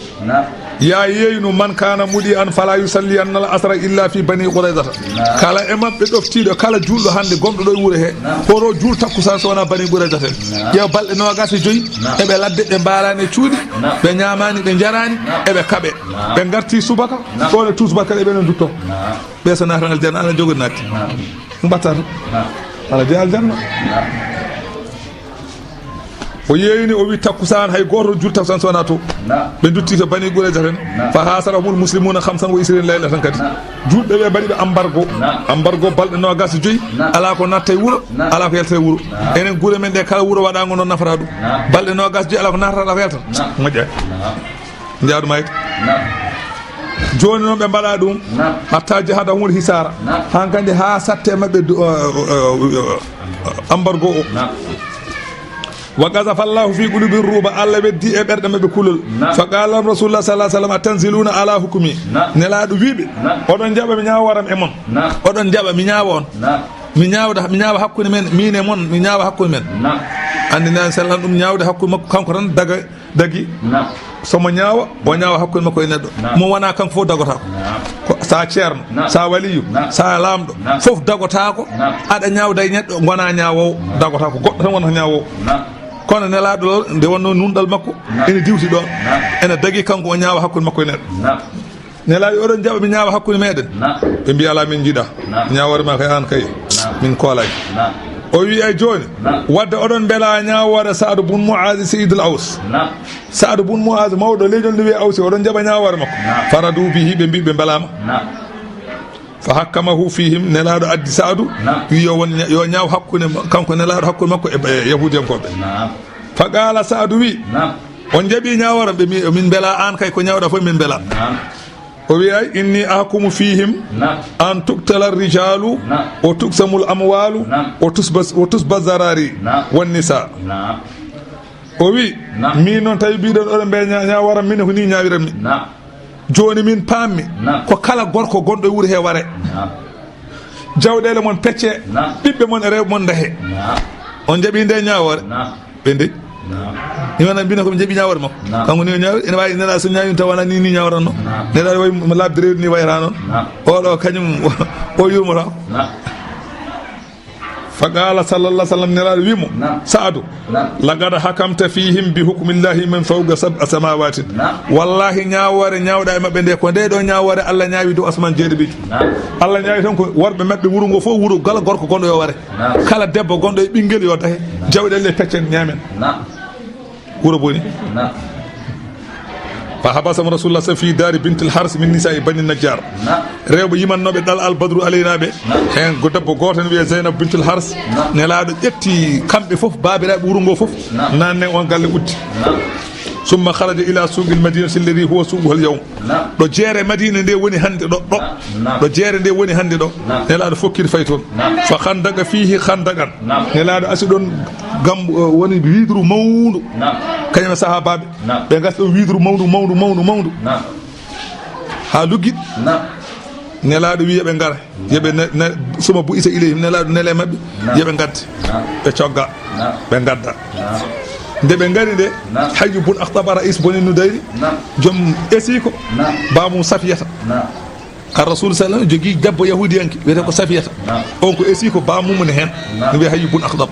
ya yeynu man kana muɗi an fala yusalli anna al asra illa fi bani quraizata kala e mabɓe ɗoftiɗo kala julɗo hande gonɗo ɗo e wuuro he hoto juul takkusan so wona bani quraizata en ƴeew balɗe nogas e joyyi eɓe ladde ɓe mbarani e cuuɗi ɓe ñamani ɓe jarani eɓe kaɓe ɓe garti subaka ɗon e tusubaka eɓene dutto ɓe so natan aljanna ala jogori natti ɗum mbatta to ala de aljanna o yeeyni o wi takkusan hay goto jul takkusan sowona to ɓe dutti to bani qurayza tan fa hasarahumul muslimuna 25 layla tan kadi julɓe ɓe mbaɗi ɓe embargo balɗe nogas joyyi ala ko natta e wuuro ala ko yalta e wuuro enen guure men ɗe kala wuuro waɗago noon nafata ɗum balɗe nogas joyyi ala ko natata ala ko yalta moƴƴani jaadu mayta joni noon ɓe mbaɗa ɗum hatta jahada humul hisara han kandi ha satte mabɓe embargo o wa gazafa Allahu fi qulubi ruba Allah weddi e ɓerɗe mabɓe kulol fa qala rasulullah sallallahu alaihi wasallam tanziluna ala hukmi nelaɗo wiɓe oɗon jaɓa mi ñaawa waram e mon oɗon jaɓa mi ñaawa on mi ñaawa hakkude men min e mon mi ñaawa hakkude men andi nan sallan ɗum ñaawde hakkude makko kanko tan dagi somo ñaawa o ñaawa hakkude makko e neɗɗo mo wona kanko fof dagotako ko sa ceerno sa waliyu sa lamɗo fof dagotako aɗa ñaawda e neɗɗo gona ñaawowo dagotako goɗɗo tan wonata ñaawowo kono nelaɗo nde wonno nunɗal makko ene diwti ɗon ene dagui kanko o ñaawa hakkude makko e neɗɗo nelaaɗo oɗon jaɓa mi ñaawa hakkude meɗen ɓe mbi ala min jiiɗa ñaawore ma kay an kay min koolay o wi ay joni wadde oɗon beela ñaawore Saadu bun Muaz Seydul Aws Saadu bun Muaz mawɗo leñol nde wiye Awsi oɗon jaɓa ñaawore makko faradu bihi ɓe mbi ɓe belama fa hakkamahu fihim nelaaɗo addi Saadu wi yo ñaaw hakkude kanko nelaaɗo hakkude makko e yahudiyankoɓe fa qaala Saadu wi on jaɓi ñaawore ɓe mi min beela an kay ko ñaawɗa fof min beela o wi ay inni ahkumu fihim an tuktala rijalu o tuksamul amwalu o tusba zarari wan nisa o wi min noon tawi mbiɗon oɗon mbe ñawaram min ko ni ñawiranmi joni min pammi ko kala gorko gonɗo e wuuro he ware jawɗele mon pecce ɓiɓɓe mon e rewɓe mon dahe on jaaɓi nde ñawore ɓe ndej iwana mbino ko jeeɓi ñawore makko kanko ni ñawri ene wawi neɗa so ñawin taw wona ni ñawranno neɗa way mo labde rewdi ni wayata noon oɗo kañum o yurmotako fa qala sallallah sallam nelaɗo wimo Saadu laqad hakamta fihim bi hukmillahi min fawqa sab'a samawatin wallahi ñawore ñawɗa e mabɓe nde ko nde ɗo ñawore Allah ñawi dow asman jeeɗiɗi Allah ñawi tan ko worɓe mabɓe wuuro ngo fof wuuro kala gorko gonɗo yo ware kala debbo gonɗo e ɓinguel yo dahe jawɗele peccen ñamen wuuro boni fa habasam rasulullah sa fi dari bintil hars min nisa'i bani najjar rewɓe yimannoɓe ɗal al badru aleynaɓe hen go debbo goto ne wiye Zeynab bintul hars nelaɗo ƴetti kamɓe foof babiraɓe wuuro ngo foof nanne on galle uddi summa kharaja ila suuqil madinati alladi huwa suuquhul yawm ɗo jeere madina nde woni hande ɗo jeere nde woni hande ɗo nelaɗo fokkiri fay toon fa khandaga fihi khandagan nelaɗo asi ɗon gam woni widru mawdu kañum sahabaɓe ɓe gasi ɗon widru mawdu ha lugguiɗ nelaɗo wi yoɓe gara yoɓe suma bu isa ilayhim nelaɗo nele mabɓe yoɓe gadde ɓe cogga ɓe gadda nde ɓe ngari nde Hayyu bun Akhtab rais boni Nudayri joom esiko bamum Safiyata ka rasul sallam jogui debbo yahudiyanke wiyete ko Safiyata on ko esiko bamum ne hen no wiye Hayyu bun Akhtab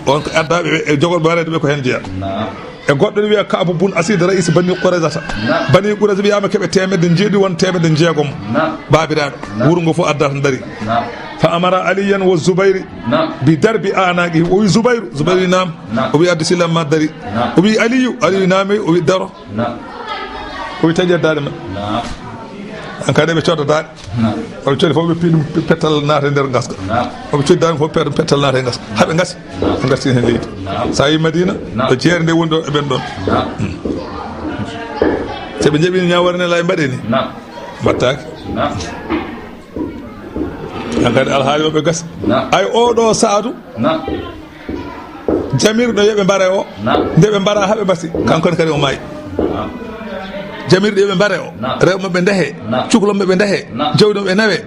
on ko addaɓe e jogorɓe warede ɓe ko hen jeeya e goɗɗo ne wiya Kaabu bun Asid rais bani Qurayzata bani Qurayza wiyama keeɓe temedde jeeɗi won temedde jeegom babiraɗo wuuro ngo fof addata dari fa amara aliyan wa Zubayri bi darbi anaqi o wi Zubayru nam o wi addi sillam ma dari o wi Aliyu nami o wi daro o wi taƴi dade ma an kadi ɓe coddataɗe oɓe coodi fof ɓe piiɗum pettal naata e nder gaska oɓe coodi dani fof pettal naata e gaska haɓe gasi ɓe gartini hen leydi sa yi Madina ɗo jeere nde woni ɗo eɓen ɗon so ɓe jaɓini ñawore ne la e mbaɗe ni mbattaki an kadi alhaali o ɓe gasi ay oɗo Saadu jamirɗo yoɓe mbare o nde ɓe mbara haɓe mbasi kankone kadi o maayi jamirɗo yoɓe mbare o rewɓe maɓɓe ndehe cukalonɓe ɓe ndehe jawdi maɓe nawe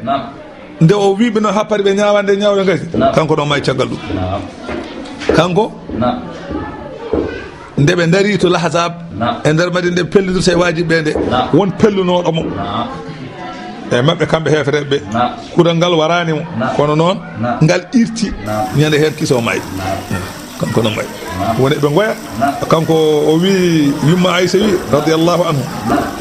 nde o wiɓe noon happari ɓe ñawande ñawde gasi kanko ɗon maayi caggal ɗum kanko nde ɓe dari to lahasab e nder Madina nde ɓe pellidirta e wajiɓe nde won pellunoɗomo e mabɓe kamɓe hefreɓe kuural ngal warani mo kono noon ngal irti ñande hen kiso maayi kanko noon maayi woni ɓe goya kanko o wi yumma Aïssa wi radiallahu anhu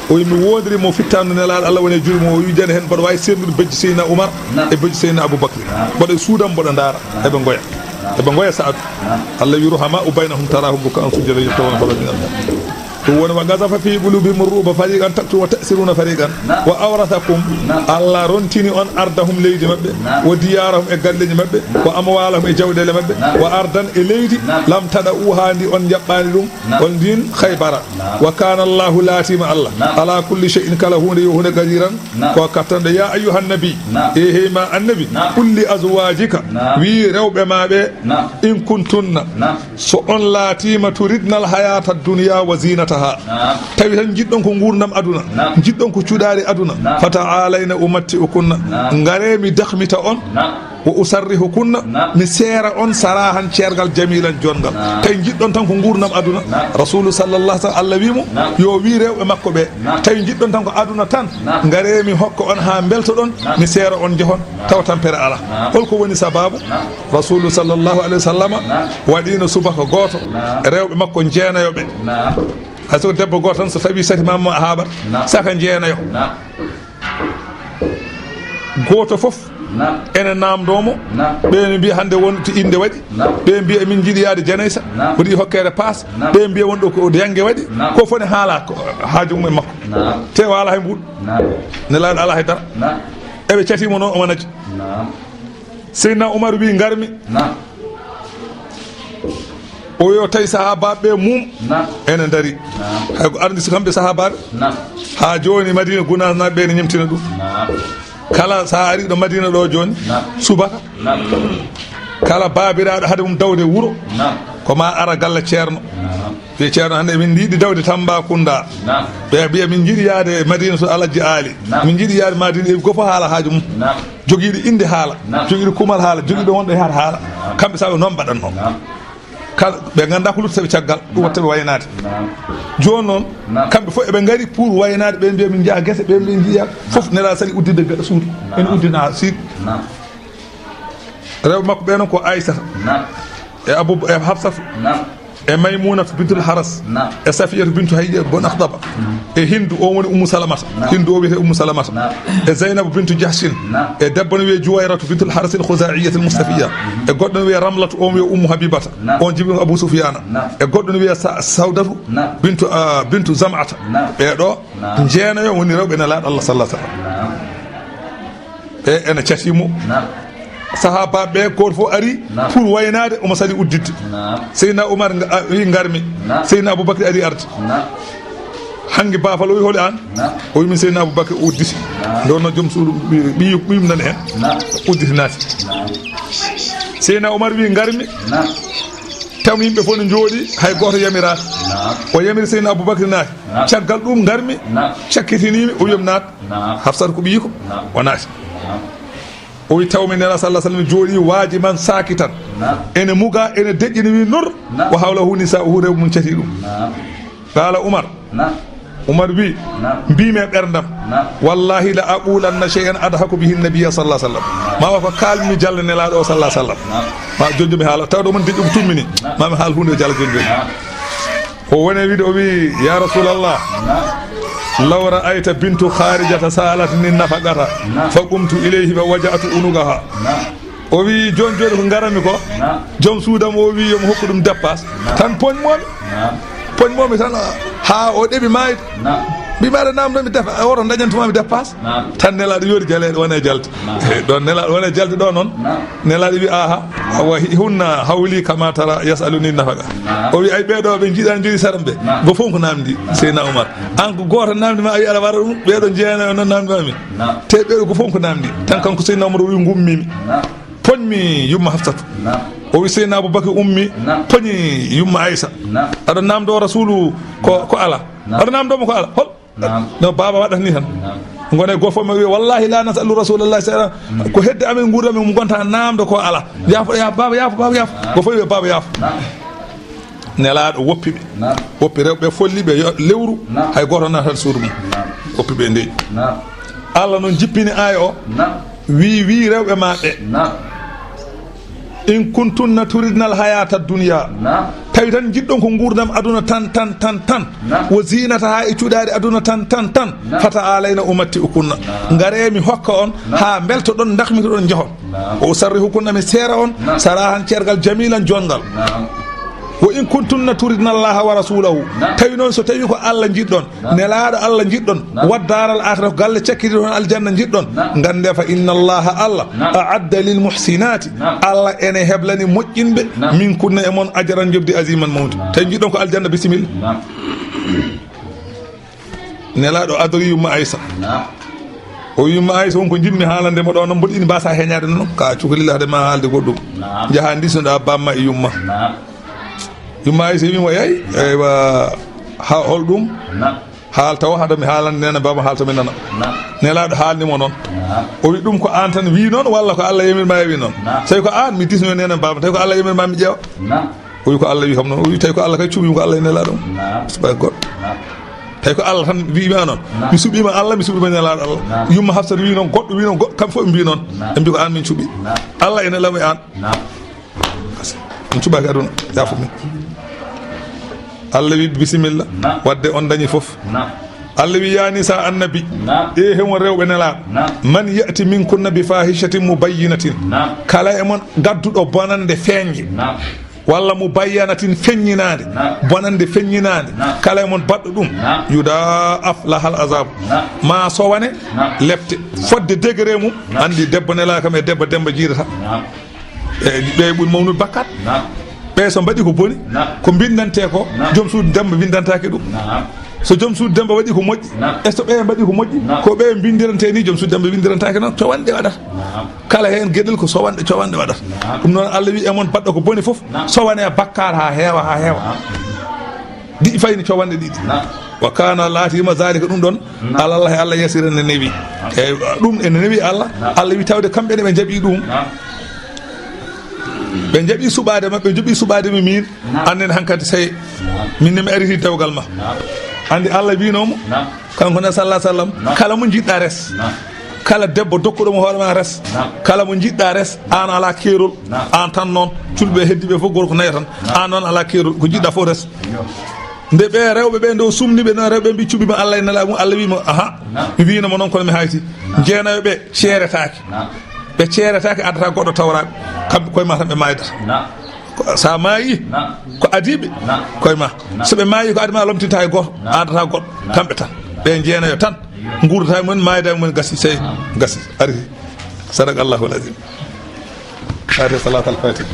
o wi mi wodiri mo fittando nelaɗo Allah woni e juuɗe mo o wi jani hen mboɗo wawi sendude bejji Seydina Oumar e bejji Seydina Aboubacry mboɗo suudam mboɗo daara eɓe goya Saadu Allah wi ruhama u baynahum tarahum buka an sujjada yebtawona fala min Allah ɗum woni wa gasafa fi qulubihim ruba fariqan taktu wa tasiruna fariqan wa awrathakum Allah rontini on ardahum leydi mabɓe wa diyarahum e galleji mabɓe wa amwalahum e jawɗele mabɓe wa ardan e leydi lam tada uhandi on jaɓɓani ɗum on ndin Khaybara wa kana Allahu latima Allah ala kulli shay'in kala hunde yo hunde gadiran ko kattande ya ayyuhan nabi e heyma annabi qul li azwajika wi rewɓe maɓe in kuntunna so on latima turidna al hayata ad-dunya wa zinata tawi tan jiɗɗon ko gurdam aduna jiɗɗon ko cuɗari aduna fata alayna umatti ukunna garemi dahmita on wo usarrihu kunna mi seera on sarahan ceergal jamilan jongal tawi jiɗɗon tan ko gurdam aduna rasulu sallallahu alaihi Allah wimo yo wi rewɓe makko ɓe tawi jiɗɗon tan ko aduna tan garemi hokka on ha belto ɗon mi seera on jehon taw tampere ala holko woni sababu rasulu sallallahu alaihi wasallam waɗino subaka goto rewɓe makko jeenayoɓe hayso debbo goto tan so tawi sati mamma haaɓat saka jeenayo goto fof ene namdomo ɓe mbiya hande wonto inde waɗi ɓe mbiya min jiiɗi yaade janaysa woɗi hokkere paas ɓe mbiya wonɗo ko yangue waɗi ko fone haala haaju mum e makko te o ala hay mbuɗo ne laaɗo ala haydara eɓe catimo noon omo naji seydna Oumar wi garmi o yo tawi sahabaɓe mum ene daari hayko ardi so kamɓe sahabaɓe ha joni Madina Gounas naɓe ne ñemtina ɗum kala sa ari ɗo Madina ɗo joni subaka kala babiraɗo haade mum dawde wuuro koma ara galle ceerno ɓe ceerno hande min jiiɗi dawde Tambacounda ɓe mbiya min jiiɗi yaade Madina to Alhaji Ali min jiiɗi yaade Madina eɓi goofo haala haaju mum joguiɗo inde haala joguiɗo kumal haala joguiɗo wonɗo yaata haala kamɓe saɓe noon mbaɗatno kala ɓe ganda ko luttaɓe caggal ɗum wattaɓe waynade joni noon kamɓe fof eɓe gaari pour waynade ɓe mbiya min jaa guese ɓe mbiya jiiya foof nela sali uddide gaɗa suudu ene uddina siid rewɓe makko ɓe noon ko Aissata e Abou e Hafsatu e Maymunatu bintul Haras e Safiyatu bintu Hayy bon Akhdaba e Hindu o woni Ummu Salamata Hindu o wiyete Ummu Salamata e Zeynabu bintu Jahshin e debbo ne wiye Juwayratu bintul Haras al Khuzaiyyah al Mustafiya e goɗɗo ne wiye Ramlatu o wiye Ummu Habibata on jibi Abou Sufyana e goɗɗo ne wiye Sawdatu bintu Zam'ata ɓeɗo jeenayo woni rewɓe ne laaɗo Allah sallallahu alaihi wasallam e ene catimo sahabaɓe ɓe goto fof ari pour waynade omo sali uddidde Seydina Oumar wi garmi Seydina Aboubacry ari arde hanki bafal o wi holi an o wi min Seydina Aboubacry udditi nde wonno joom suudu ɓiyum nani hen udditi naati Seydina Oumar wi garmi tawmi yimɓe fof ne jooɗi hay goto yamirata o yamiri Seydina Aboubacry naati caggal ɗum garmi cakkitinimi o wiyom naat Hafsata ko ɓiyiko o naati o wi tawmi nela sallah sallam jooɗi waajiman sakitan ene muga ene deƴƴini wi nur o hawla hu nisa hu rew mum cati ɗum qala Oumar wi mbime ɓerdam wallahi la aqulanna shay'an adhaku bihi nabiyya sallallahu alaihi wasallam ma wa ko kalmi jalla nelaɗo o sallallahu alaihi wasallam ma jonjumi haala tawɗo mon deƴƴum tummini mami haal hunde jalla jonjumi o woni wiide o wi ya rasulallah law ra'ayta bintu kharijata salatni nafaqata fa qumtu ilayhi wa waja'tu unugaha o wi joni joni ko garami ko joom suudam o wi yomo hokku ɗum dépasse tan poñmomi tan ha o ɗeɓi mayde mbimaɗa namdomi defa oto dañantumami dépasse tan nelaɗo yoori jaleɗo wone jalde ɗon nelaɗo wone jalde ɗo noon nelaɗo wi aha awa hunna hawli kama tara yasaluni nafaqa o wi ay ɓeɗo ɓe jiiɗani jogui saram ɓe go fof ko namdi Seydina Oumar an ko goto namdi ma a wi aɗa wara ɗum ɓeɗo jeenayo noon namdimami te ɓeɗo go fof ko namdi tan kanko Seydina Oumar o wi gummimi poñmi yumma Hafsatu o wi Seydina Aboubacry ummi poñi yumma Aissa aɗa namdo rasulu ko ala aɗa namdomo ko ala hol no baba waɗata ni tan gone goto fof mi wi wallahi la nasalu rasulullahi sallallahu alaihi wasallam ko hedde amen guurami mo gonta namdo ko ala yaafo baba yaafo go fof wi baba yaafo nelaɗo woppi rewɓe folliɓe lewru hay goto natat suudu mum woppi ɓe ndeyi Allah noon jippini aya o wi rewɓe maɓɓe in kuntunna turidnal hayata dunya tawi tan jiɗɗon ko gurdam aduna tan wo zinata ha e cuuɗade aduna tan fata alayna umatti ukunna garemi hokka on ha beltoɗon dakmitoɗon jehon o sarri hukunna mi seera on sarahan cergal jamilan jongal wo in kuntunna turidna allaha wa rasulahu tawi noon so tawi ko Allah jiɗɗon nelaɗo Allah jiɗɗon waddaral akhira ko galle cakkiti toon aljanna jiɗɗon gande fa inna allaha Allah a'adda lil muhsinati Allah ene heblani moƴƴinɓe min kunna e mon ajran jobdi aziman mawdi tawi jiɗɗon ko aljanna bisimilla nelaɗo adori yumma Aissa o yumma Aissa wonko jinmi haalande mo ɗo noon mboɗini mbasa heñade noon ka cukalilade ma haalde goɗɗum jaaha disnoɗa bamma e yumma yumma Aissa wimo yeyi eywa holɗum haal taw haɗa mi haalande nene baba haal tomi nana nelaɗo haalnimo noon o wi ɗum ko an tan wi noon walla ko Allah yamirma e wi noon tawi ko an mi disno nene baba tawi ko Allah yamirma mi ƴeewa o wi ko Allah wi kam noon o wi tawi ko Allah kay cuɓimi ko Allah e nelaɗo subay goɗɗo tawi ko Allah tan wima noon mi suɓima Allah mi suɓima nelaɗo Allah yumma Hafsata wi noon goɗɗo wi noon goɗɗo kamɓe fof ɓe mbi noon ɓe mbi ko an min cuɓi Allah ene lamo e an min cuɓaki aduna yafo min Allah wi bisimilla wadde on dañi fof Allah wi ya nisa annabi e hen won rewɓe nelaɗo man yati minkunna bi fahishatin mubayyinatin kala e mon gadduɗo bonande feeñde walla mubayyanatin feññinade bonande feññinade kala e mon baɗɗo ɗum yudaaf lahal azab ma sowane lepte fodde degré mum andi debbo nela kam e debbo Demba jiidata ɓe ɓuri mawnude bakkat ɓe so mbaɗi ko boni ko bindante ko joom suudu Demba bindantake ɗum so joom suudu Demba waɗi ko moƴƴi e so ɓe mbaɗi ko moƴƴi ko ɓe bindirante ni joom suudu Demba bindirantake noon cowanɗe waɗata kala hen gueɗel ko sowanɗe waɗata ɗum noon Allah wi emon baɗɗo ko boni foof sowane bakkar ha heewa ɗiɗi fayni cowanɗe ɗiɗi wa kana laatima zalika ɗum ɗon alallahi Allah yasirane newi e ɗum ene newi Allah wi tawde kamɓene ɓe jaaɓi ɗum ɓe jaaɓi suɓade mabɓe ɓe jooɓi suɓademi min annen hankkadi saye minne mi ariti dewgal ma andi Allah winomo kanko ne sallah sallam kala mo jiɗɗa res kala debbo dokkuɗomo hoorema res kala mo jiɗɗa res an ala keerol an tan noon culɓe heddiɓe fof gorko nayi tan an noon ala keerol ko jiɗɗa fof res nde ɓe rewɓe ɓe nde sumniɓe no rewɓe mbi cuɓima Allah e nela mum Allah wima aha mi winoma noon kono mi hayti jeenayoɓe ceeretake ɓe ceeretake addata goɗɗo tawraɓe kamɓe koye ma tan ɓe maydata sa maayi ko adiɓe koye ma so ɓe maayi ko adima lomtinta e goto addata goɗɗo kamɓe tan ɓe jeenayo tan gurdata mumen mayda mumen gasi sey gasi ari sadaqallahu alazim ate salat al fatih